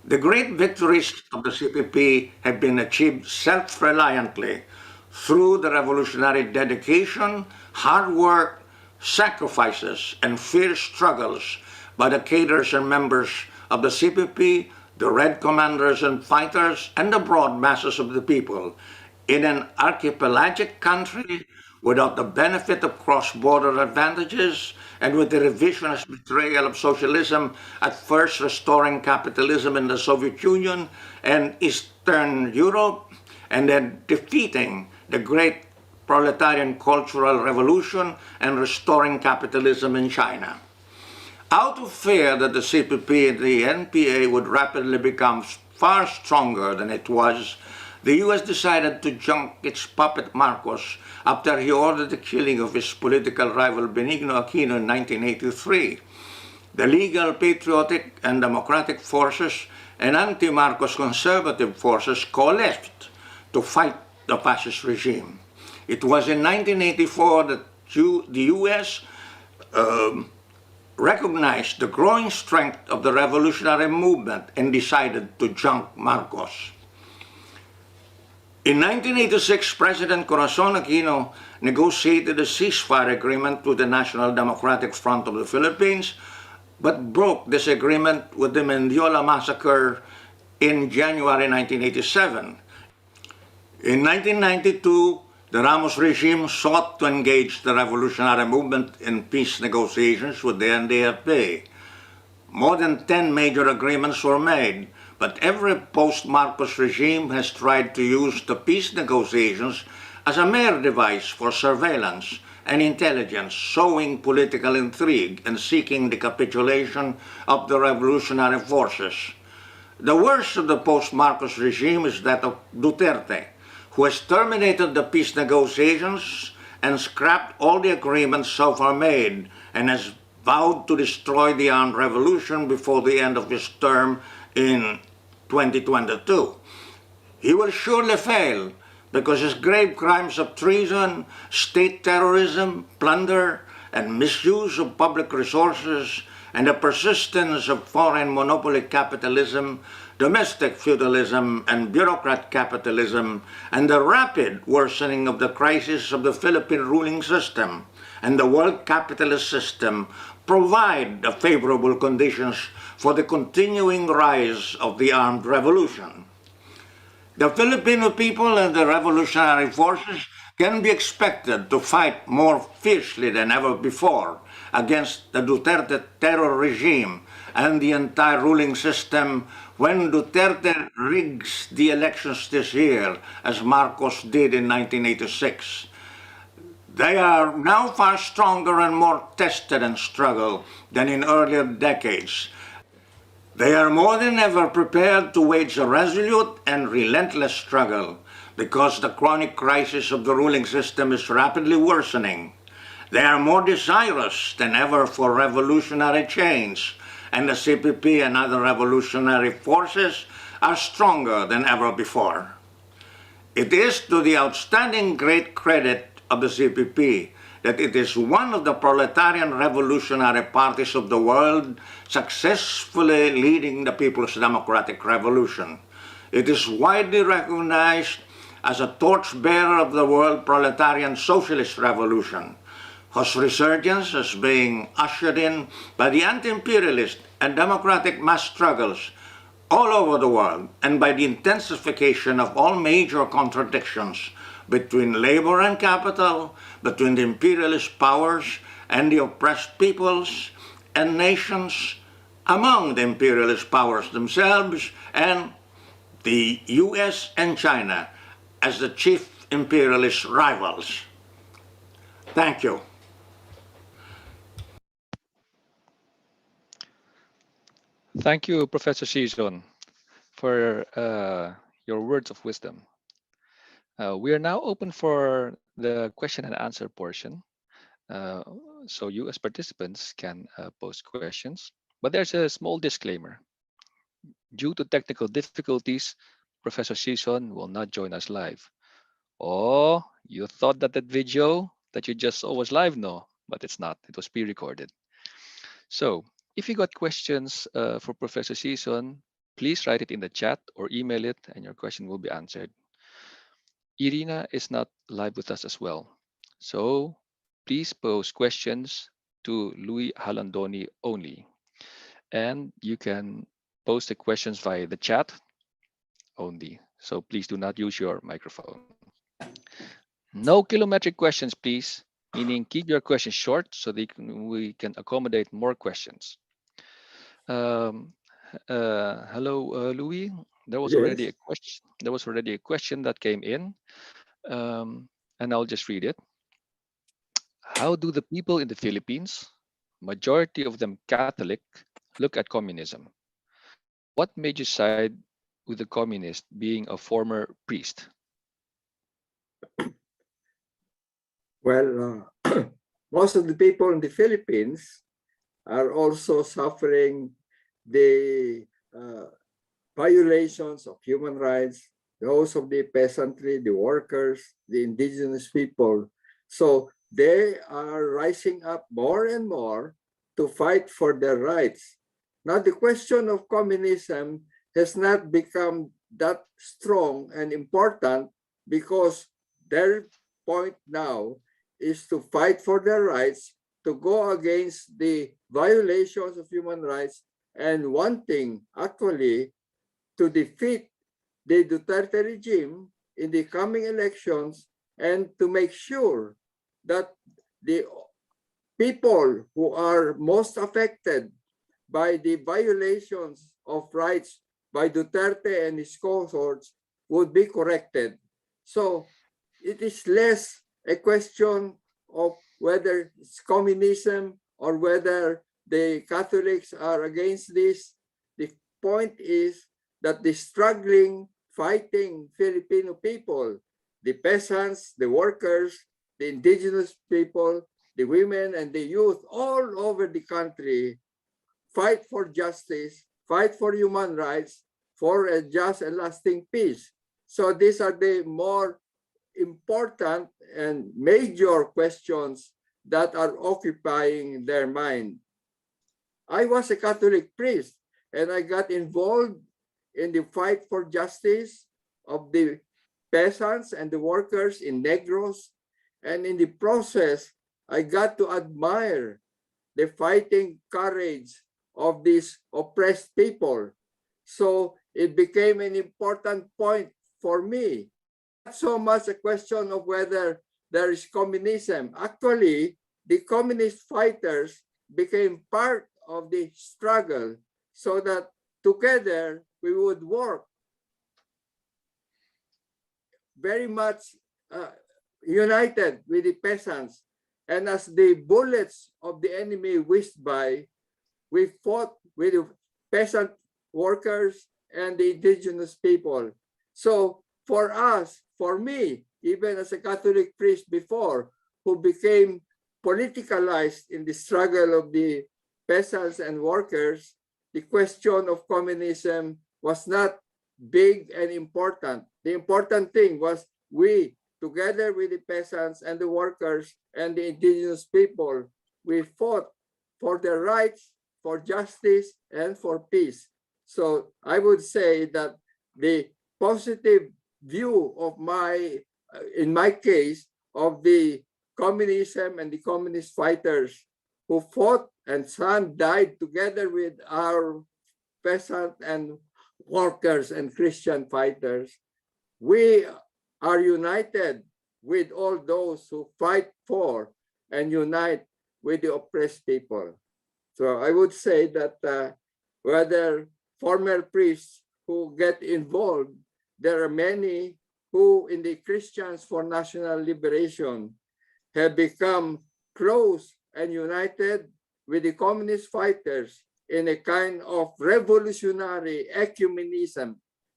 The great victories of the CPP have been achieved self-reliantly through the revolutionary dedication, hard work, sacrifices, and fierce struggles by the cadres and members of the CPP, the Red Commanders and fighters, and the broad masses of the people in an archipelagic country without the benefit of cross-border advantages and with the revisionist betrayal of socialism, at first restoring capitalism in the Soviet Union and Eastern Europe, and then defeating the great proletarian cultural revolution and restoring capitalism in China. Out of fear that the CPP and the NPA would rapidly become far stronger than it was, the U.S. decided to junk its puppet Marcos after he ordered the killing of his political rival Benigno Aquino in 1983. The legal, patriotic, and democratic forces and anti-Marcos conservative forces coalesced to fight the fascist regime. It was in 1984 that the U.S. recognized the growing strength of the revolutionary movement and decided to junk Marcos. In 1986, President Corazon Aquino negotiated a ceasefire agreement with the National Democratic Front of the Philippines, but broke this agreement with the Mendiola massacre in January 1987. In 1992, the Ramos regime sought to engage the revolutionary movement in peace negotiations with the NDFP. More than 10 major agreements were made, but every post-Marcos regime has tried to use the peace negotiations as a mere device for surveillance and intelligence, sowing political intrigue and seeking the capitulation of the revolutionary forces. The worst of the post-Marcos regime is that of Duterte, who has terminated the peace negotiations and scrapped all the agreements so far made, and has vowed to destroy the armed revolution before the end of his term in 2022. He will surely fail because his grave crimes of treason, state terrorism, plunder, and misuse of public resources, and the persistence of foreign monopoly capitalism, domestic feudalism, and bureaucrat capitalism, and the rapid worsening of the crisis of the Philippine ruling system and the world capitalist system provide the favorable conditions for the continuing rise of the armed revolution. The Filipino people and the revolutionary forces can be expected to fight more fiercely than ever before against the Duterte terror regime and the entire ruling system when Duterte rigs the elections this year, as Marcos did in 1986. They are now far stronger and more tested in struggle than in earlier decades. They are more than ever prepared to wage a resolute and relentless struggle because the chronic crisis of the ruling system is rapidly worsening. They are more desirous than ever for revolutionary change, and the CPP and other revolutionary forces are stronger than ever before. It is to the outstanding great credit of the CPP that it is one of the proletarian revolutionary parties of the world successfully leading the People's Democratic Revolution. It is widely recognized as a torchbearer of the world proletarian socialist revolution, whose resurgence is being ushered in by the anti-imperialist and democratic mass struggles all over the world, and by the intensification of all major contradictions between labor and capital, between the imperialist powers and the oppressed peoples and nations, among the imperialist powers themselves, and the US and China as the chief imperialist rivals. Thank you. Thank you, Professor Sison, for your words of wisdom. We are now open for the question and answer portion. So you as participants can post questions, but there's a small disclaimer. Due to technical difficulties, Professor Sison will not join us live. Oh, you thought that video that you just saw was live? No, but it's not. It was pre-recorded. So if you got questions for Professor Sison, please write it in the chat or email it, and your question will be answered. Irina is not live with us as well. So please post questions to Louis Halandoni only. And you can post the questions via the chat only. So please do not use your microphone. No kilometric questions, please. Meaning keep your questions short so we can accommodate more questions. Hello, Louis. There was already a question. There was already a question that came in, and I'll just read it. How do the people in the Philippines, majority of them Catholic, look at communism? What made you side with the communist, being a former priest? Well, most of the people in the Philippines are also suffering the violations of human rights, those of the peasantry, the workers, the indigenous people. So they are rising up more and more to fight for their rights. Now, the question of communism has not become that strong and important because their point now is to fight for their rights, to go against the violations of human rights, and wanting actually to defeat the Duterte regime in the coming elections and to make sure that the people who are most affected by the violations of rights by Duterte and his cohorts would be corrected. So it is less a question of whether it's communism or whether the Catholics are against this. The point is that the struggling, fighting Filipino people, the peasants, the workers, the indigenous people, the women and the youth all over the country fight for justice, fight for human rights, for a just and lasting peace. So these are the more important and major questions that are occupying their mind. I was a Catholic priest and I got involved in the fight for justice of the peasants and the workers in Negros. And in the process, I got to admire the fighting courage of these oppressed people. So it became an important point for me. Not so much a question of whether there is communism. Actually, the communist fighters became part of the struggle so that together we would work very much united with the peasants. And as the bullets of the enemy whizzed by, we fought with the peasant workers and the indigenous people. So for us, for me, even as a Catholic priest before, who became politicalized in the struggle of the peasants and workers, the question of communism was not big and important. The important thing was we, together with the peasants and the workers and the indigenous people, we fought for their rights, for justice, and for peace. So I would say that the positive view of in my case, of the communism and the communist fighters who fought, and some died together with our peasant and workers and Christian fighters. We are united with all those who fight for and unite with the oppressed people. So I would say that whether former priests who get involved, there are many who in the Christians for National Liberation have become close and united with the communist fighters in a kind of revolutionary ecumenism.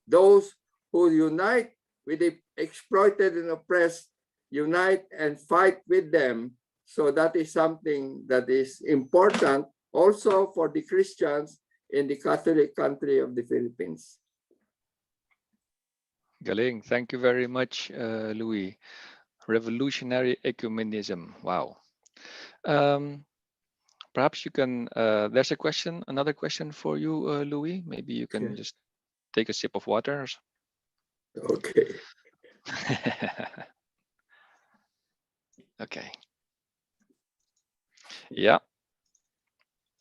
Those who unite with the exploited and oppressed, unite and fight with them. So that is something that is important also for the Christians in the Catholic country of the Philippines. Galing. Thank you very much, Louis. Revolutionary ecumenism. Wow. Perhaps you can, there's a question, another question for you, Louis. Maybe you can just take a sip of water. Okay. Okay. Yeah.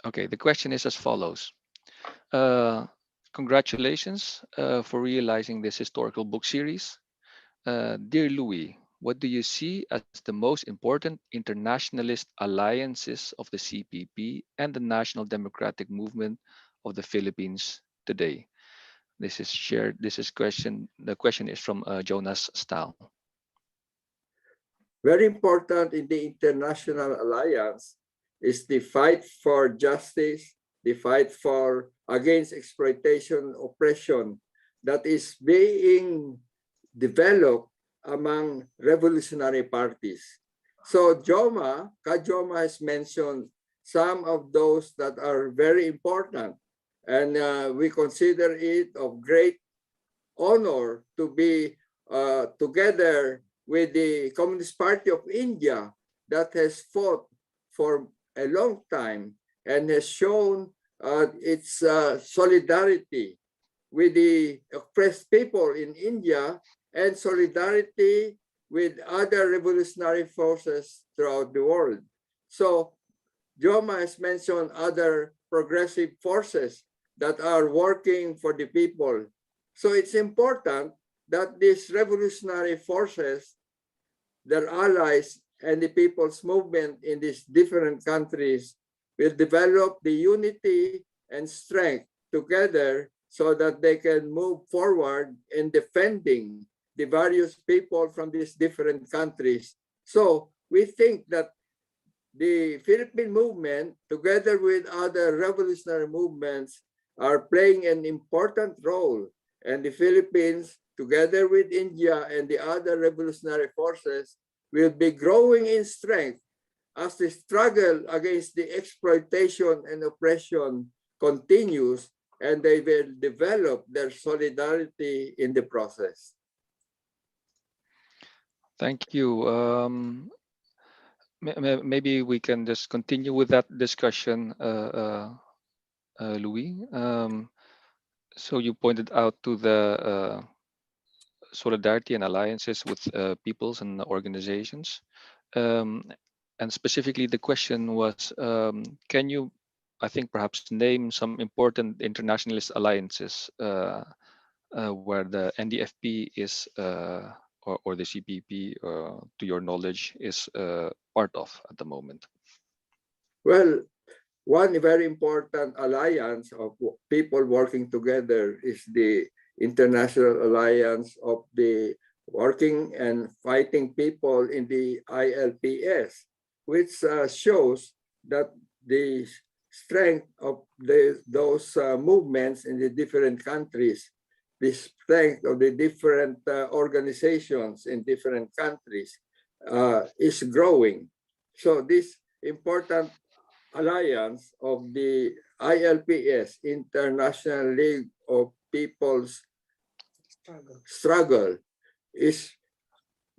Okay, the question is as follows. Congratulations for realizing this historical book series. Dear Louis, what do you see as the most important internationalist alliances of the CPP and the National Democratic Movement of the Philippines today? This is shared. The question is from Jonas Stahl. Very important in the international alliance is the fight for justice, the fight against exploitation, oppression that is being developed among revolutionary parties. So Ka-Joma has mentioned some of those that are very important, and we consider it of great honor to be together with the Communist Party of India that has fought for a long time and has shown its solidarity with the oppressed people in India and solidarity with other revolutionary forces throughout the world. So Joma has mentioned other progressive forces that are working for the people. So it's important that these revolutionary forces, their allies, and the people's movement in these different countries will develop the unity and strength together so that they can move forward in defending the various people from these different countries. So we think that the Philippine movement, together with other revolutionary movements, are playing an important role. And the Philippines, together with India and the other revolutionary forces, will be growing in strength as the struggle against the exploitation and oppression continues, and they will develop their solidarity in the process. Thank you. Maybe we can just continue with that discussion, Louis. So you pointed out to the solidarity and alliances with peoples and organizations. And specifically, the question was, can you, I think, perhaps name some important internationalist alliances where the NDFP is, or the CPP, to your knowledge, is part of at the moment? Well, one very important alliance of people working together is the International Alliance of the working and fighting people in the ILPS, which shows that the strength of those movements in the different countries, the strength of the different organizations in different countries is growing. So this important alliance of the ILPS, International League of People's Struggle, is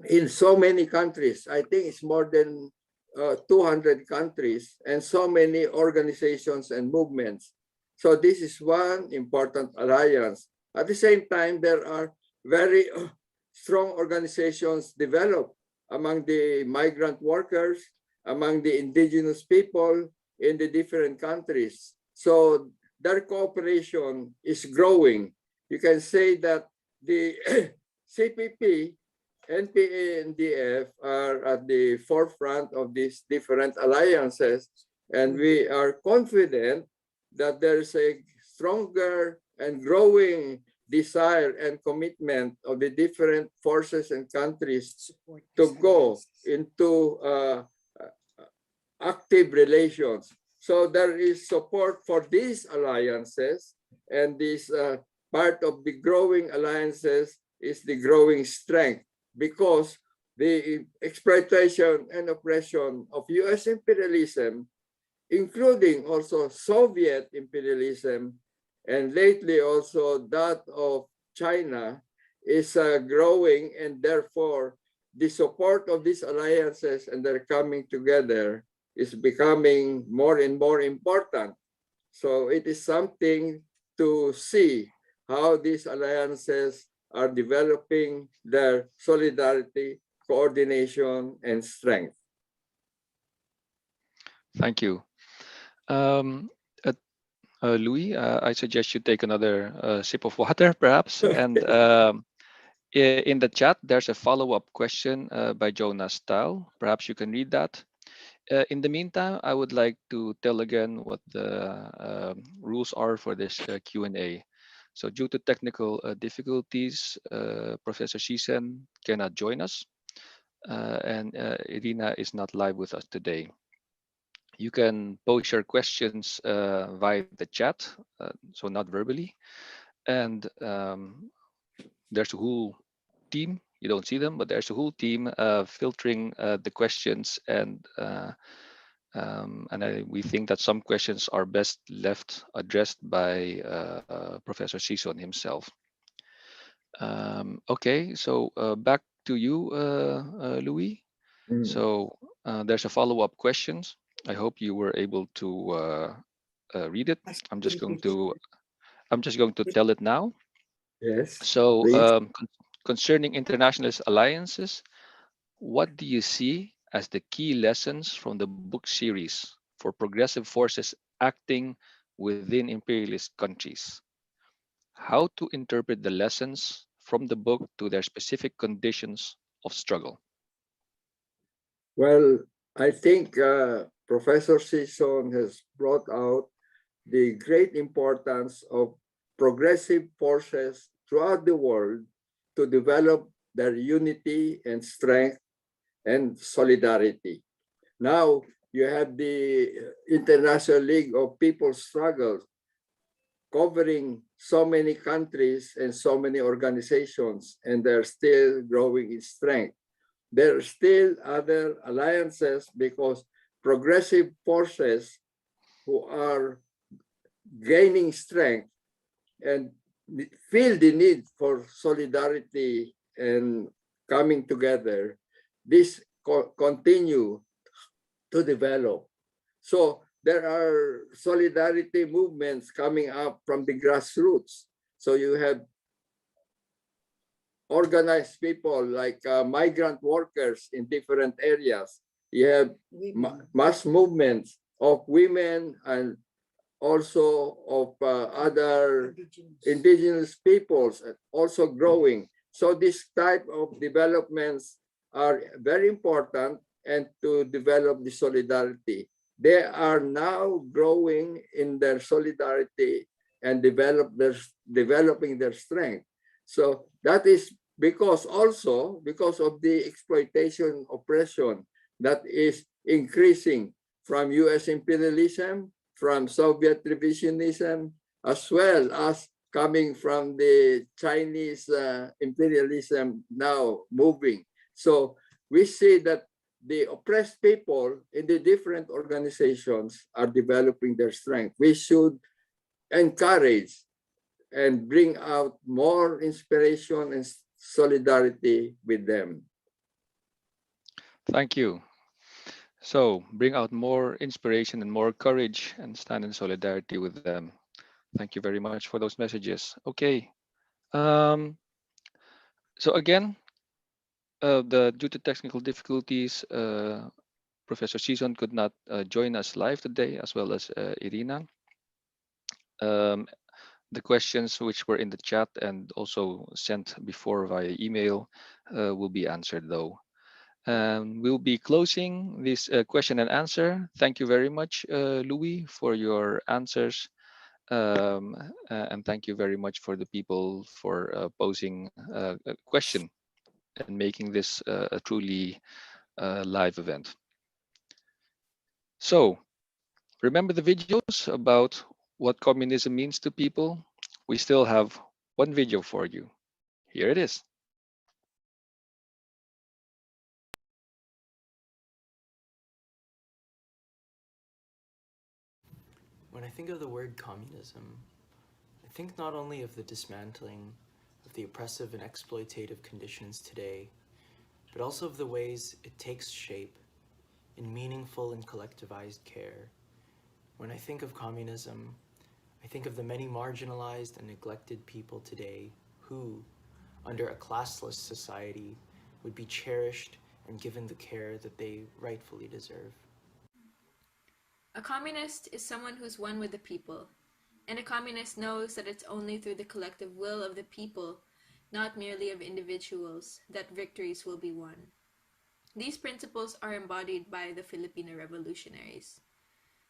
in so many countries. I think it's more than 200 countries and so many organizations and movements. So this is one important alliance. At the same time, there are very strong organizations developed among the migrant workers, among the indigenous people in the different countries. So their cooperation is growing. You can say that the CPP, NPA, and DF are at the forefront of these different alliances, and we are confident that there's a stronger and growing desire and commitment of the different forces and countries to go into active relations. So there is support for these alliances, and this part of the growing alliances is the growing strength, because the exploitation and oppression of US imperialism, including also Soviet imperialism, and lately also that of China, is growing, and therefore the support of these alliances and their coming together is becoming more and more important. So it is something to see how these alliances are developing their solidarity, coordination, and strength. Thank you. Louis, I suggest you take another sip of water, perhaps. And in the chat, there's a follow-up question by Jonas Stahl. Perhaps you can read that. In the meantime, I would like to tell again what the rules are for this Q&A. So due to technical difficulties, Professor Sison cannot join us, and Irina is not live with us today. You can post your questions via the chat, so not verbally. And there's a whole team, you don't see them, but there's a whole team filtering the questions, and we think that some questions are best left addressed by Professor Sison himself. Okay, so back to you, Louis. So there's a follow-up questions. I hope you were able to read it. I'm just going to tell it now. Yes. So concerning internationalist alliances, what do you see as the key lessons from the book series for progressive forces acting within imperialist countries? How to interpret the lessons from the book to their specific conditions of struggle? Well, I think Professor Sison has brought out the great importance of progressive forces throughout the world to develop their unity and strength and solidarity. Now you have the International League of People's Struggle covering so many countries and so many organizations, and they're still growing in strength. There are still other alliances because progressive forces who are gaining strength and feel the need for solidarity and coming together, this continue to develop. So there are solidarity movements coming up from the grassroots. So you have organized people like migrant workers in different areas. You have mass movements of women and also of other indigenous peoples also growing. So this type of developments are very important, and to develop the solidarity. They are now growing in their solidarity and developing their strength. So that is because of the exploitation oppression that is increasing from US imperialism, from Soviet revisionism, as well as coming from the Chinese imperialism now moving. So we see that the oppressed people in the different organizations are developing their strength. We should encourage and bring out more inspiration and solidarity with them. Thank you. So bring out more inspiration and more courage and stand in solidarity with them. Thank you very much for those messages. Okay. So again, due to technical difficulties, Professor Sison could not join us live today, as well as Irina. The questions which were in the chat and also sent before via email will be answered though. We'll be closing this question and answer. Thank you very much, Louis, for your answers. And thank you very much for the people for posing a question and making this a truly live event. So remember the videos about what communism means to people? We still have one video for you. Here it is. When I think of the word communism, I think not only of the dismantling of the oppressive and exploitative conditions today, but also of the ways it takes shape in meaningful and collectivized care. When I think of communism, I think of the many marginalized and neglected people today who, under a classless society, would be cherished and given the care that they rightfully deserve. A communist is someone who's one with the people, and a communist knows that it's only through the collective will of the people, not merely of individuals, that victories will be won. These principles are embodied by the Filipino revolutionaries.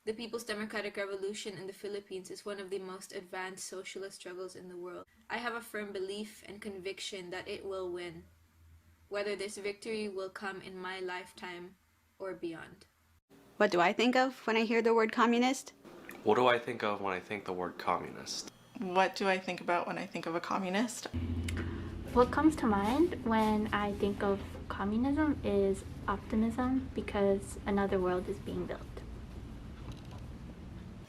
The People's Democratic Revolution in the Philippines is one of the most advanced socialist struggles in the world. I have a firm belief and conviction that it will win, whether this victory will come in my lifetime or beyond. What do I think of when I hear the word communist? What do I think of when I think the word communist? What do I think about when I think of a communist? What comes to mind when I think of communism is optimism, because another world is being built.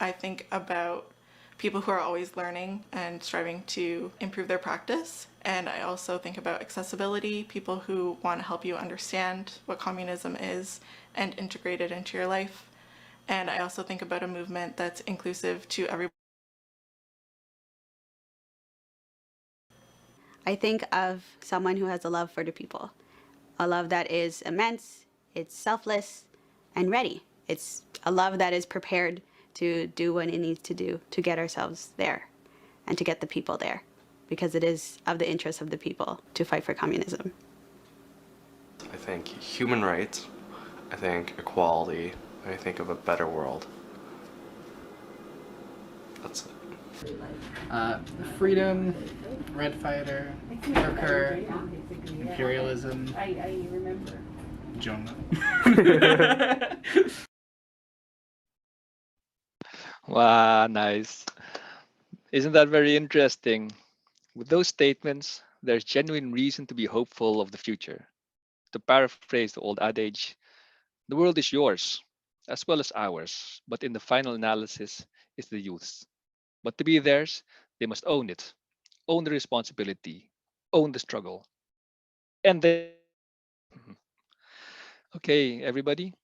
I think about people who are always learning and striving to improve their practice. And I also think about accessibility, people who want to help you understand what communism is and integrate it into your life. And I also think about a movement that's inclusive to everybody. I think of someone who has a love for the people, a love that is immense, it's selfless and ready. It's a love that is prepared to do what it needs to do to get ourselves there and to get the people there, because it is of the interest of the people to fight for communism. I think human rights, I think equality, I think of a better world. That's it. Freedom, Red Fighter, worker, imperialism, Jonah. Wow, nice. Isn't that very interesting? With those statements, there's genuine reason to be hopeful of the future. To paraphrase the old adage, the world is yours, as well as ours, but in the final analysis, it's the youth's. But to be theirs, they must own it, own the responsibility, own the struggle. And then, okay, everybody.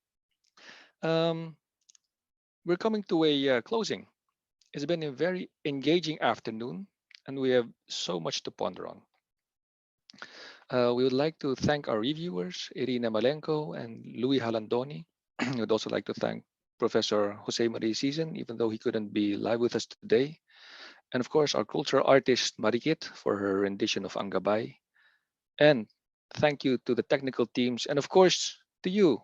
We're coming to a closing. It's been a very engaging afternoon, and we have so much to ponder on. We would like to thank our reviewers, Irina Malenko and Louis Halandoni. We would also like to thank Professor Jose Marie Sison, even though he couldn't be live with us today. And of course, our cultural artist, Marikit, for her rendition of Angabay. And thank you to the technical teams, and of course, to you,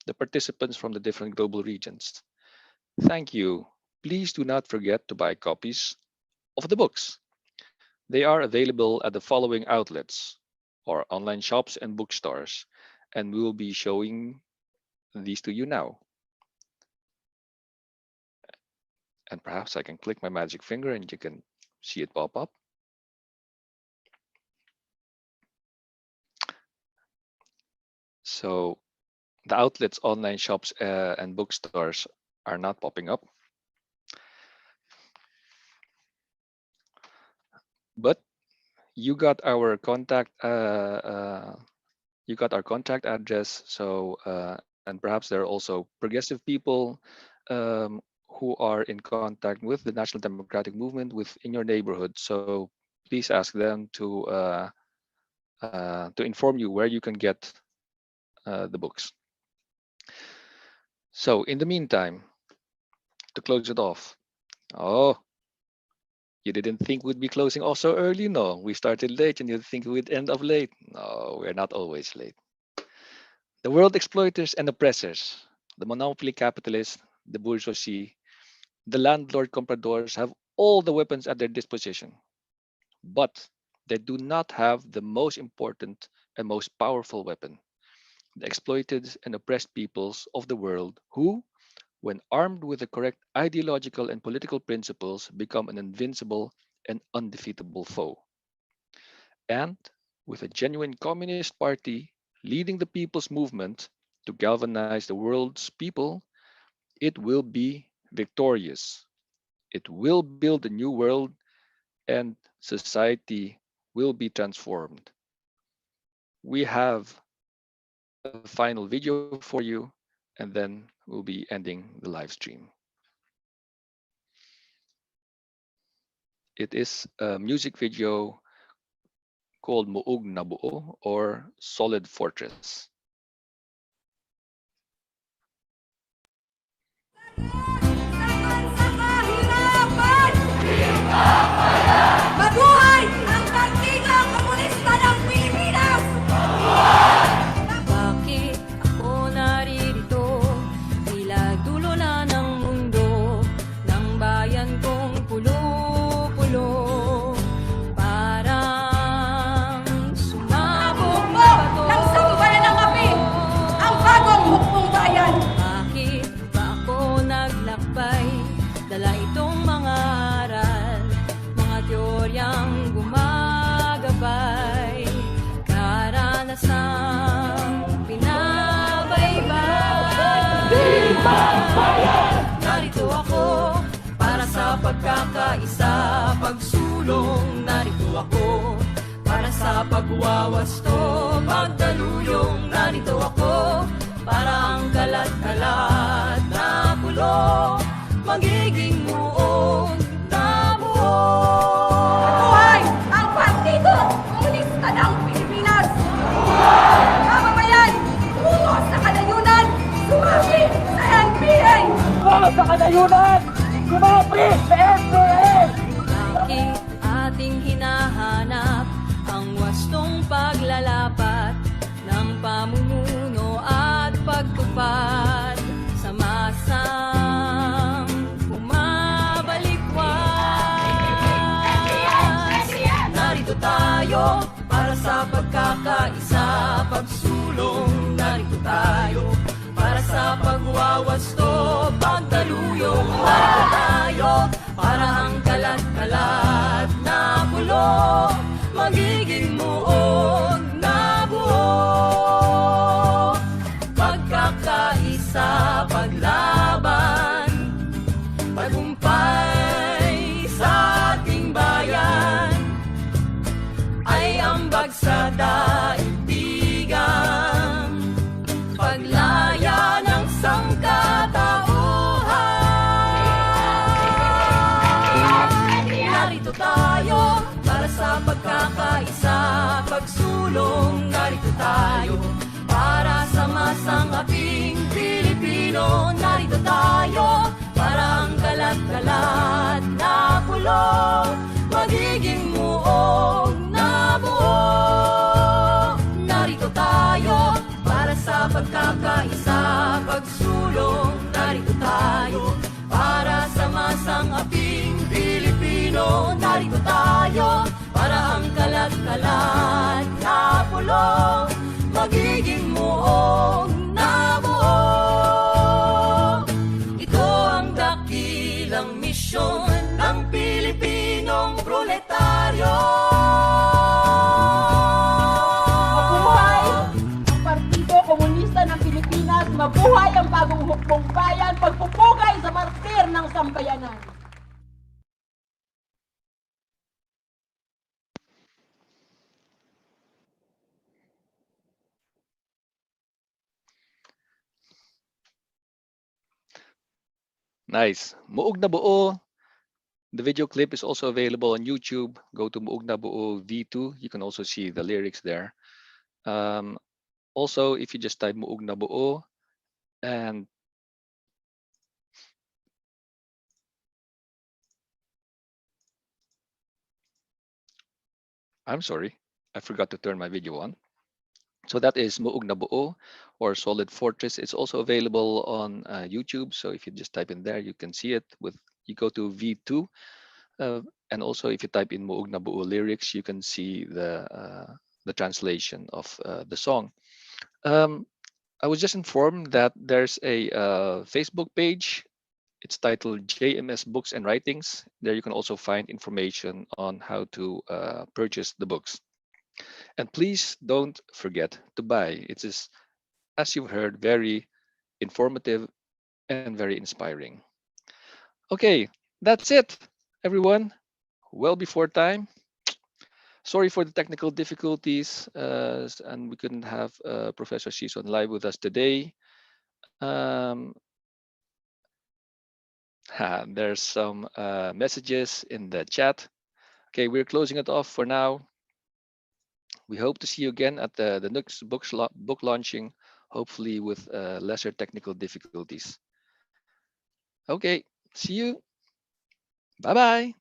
the participants from the different global regions. Thank you. Please do not forget to buy copies of the books. They are available at the following outlets: or online shops and bookstores. And we will be showing these to you now. And perhaps I can click my magic finger and you can see it pop up. So the outlets, online shops, and bookstores are not popping up. But you got our contact address. So and perhaps there are also progressive people who are in contact with the National Democratic Movement within your neighborhood. So please ask them to inform you where you can get the books. So in the meantime, to close it off, you didn't think we'd be closing off so early? No, we started late and you think we'd end up late? No, we're not always late. The world exploiters and oppressors, the monopoly capitalists, the bourgeoisie, the landlord compradors have all the weapons at their disposition, but they do not have the most important and most powerful weapon, the exploited and oppressed peoples of the world who, when armed with the correct ideological and political principles, become an invincible and undefeatable foe. And with a genuine communist party leading the people's movement to galvanize the world's people, it will be victorious. It will build a new world and society will be transformed. We have a final video for you, and then we'll be ending the live stream. It is a music video called Muog na Buo, or Solid Fortress. Mabuhay ang Partido Komunista ng Pilipinas! Bakit ako naririto? Tila dulo na ng mundo, ng bayan kong pulo-pulo. Parang sumabog na bato ng sambayan ng api, ang bagong hukbong bayan. Bakit ba ako naglakbay? Dala itong mga aral, mga teoryang gumagabay, karanasang pinabaybay. Narito ako para sa pagkakaisa, pagsulong. Narito ako para sa pagwawasto, pagdaluyong. Narito ako para ang kalat-kalat na bulong magiging muog na buo. Mabuhay ang Partido Komunista ng Pilipinas! Mamamayan, tungo sa kanayunan, sumapi sa NPA! Tungo sa kanayunan, sumapi sa NPA! Bakit ating hinahanap ang wastong paglalapat ng pamumuno at pagtupad sa masang narito tayo para sa pagkakaisa, pagsulong. Narito tayo para sa pagwawasto, pagdaluyong. Narito tayo para ang kalat-kalat na bulong magiging muog na buo. Pagkakaisa, paglaban, tagumpay sa ating bayan ay ambag sa daigdigan, paglaya ng sangkatauhan. Narito tayo para sa pagkakaisa, pagsulong. Narito tayo para sa masangaping Pilipino. Narito tayo para ang kalat-kalat na pulo magiging muog na buo. Narito tayo para sa pagkakaisa, pagsulong. Narito tayo para sa masangaping Pilipino. Narito tayo para ang kalat-kalat na pulo magiging muog na buo. Ito ang dakilang misyon ng Pilipinong proletaryo. Mabuhay ang Partido Komunista ng Pilipinas! Mabuhay ang bagong hukbong bayan! Pagpupugay sa martir ng sambayanan! Nice. Muog na buo. The video clip is also available on YouTube. Go to Muog na buo V2. You can also see the lyrics there. Also, if you just type Muog na buo and I'm sorry, I forgot to turn my video on. So that is Muog na buo or Solid Fortress. It's also available on YouTube. So if you just type in there, you can see it. You go to V2, and also if you type in Muog na buo lyrics, you can see the translation of the song. I was just informed that there's a Facebook page. It's titled JMS Books and Writings. There you can also find information on how to purchase the books. And please don't forget to buy. It is, as you've heard, very informative and very inspiring. Okay, that's it, everyone. Well before time. Sorry for the technical difficulties, and we couldn't have Professor Sison live with us today. There's some messages in the chat. Okay, we're closing it off for now. We hope to see you again at the next book launching, hopefully with lesser technical difficulties. Okay, see you. Bye-bye.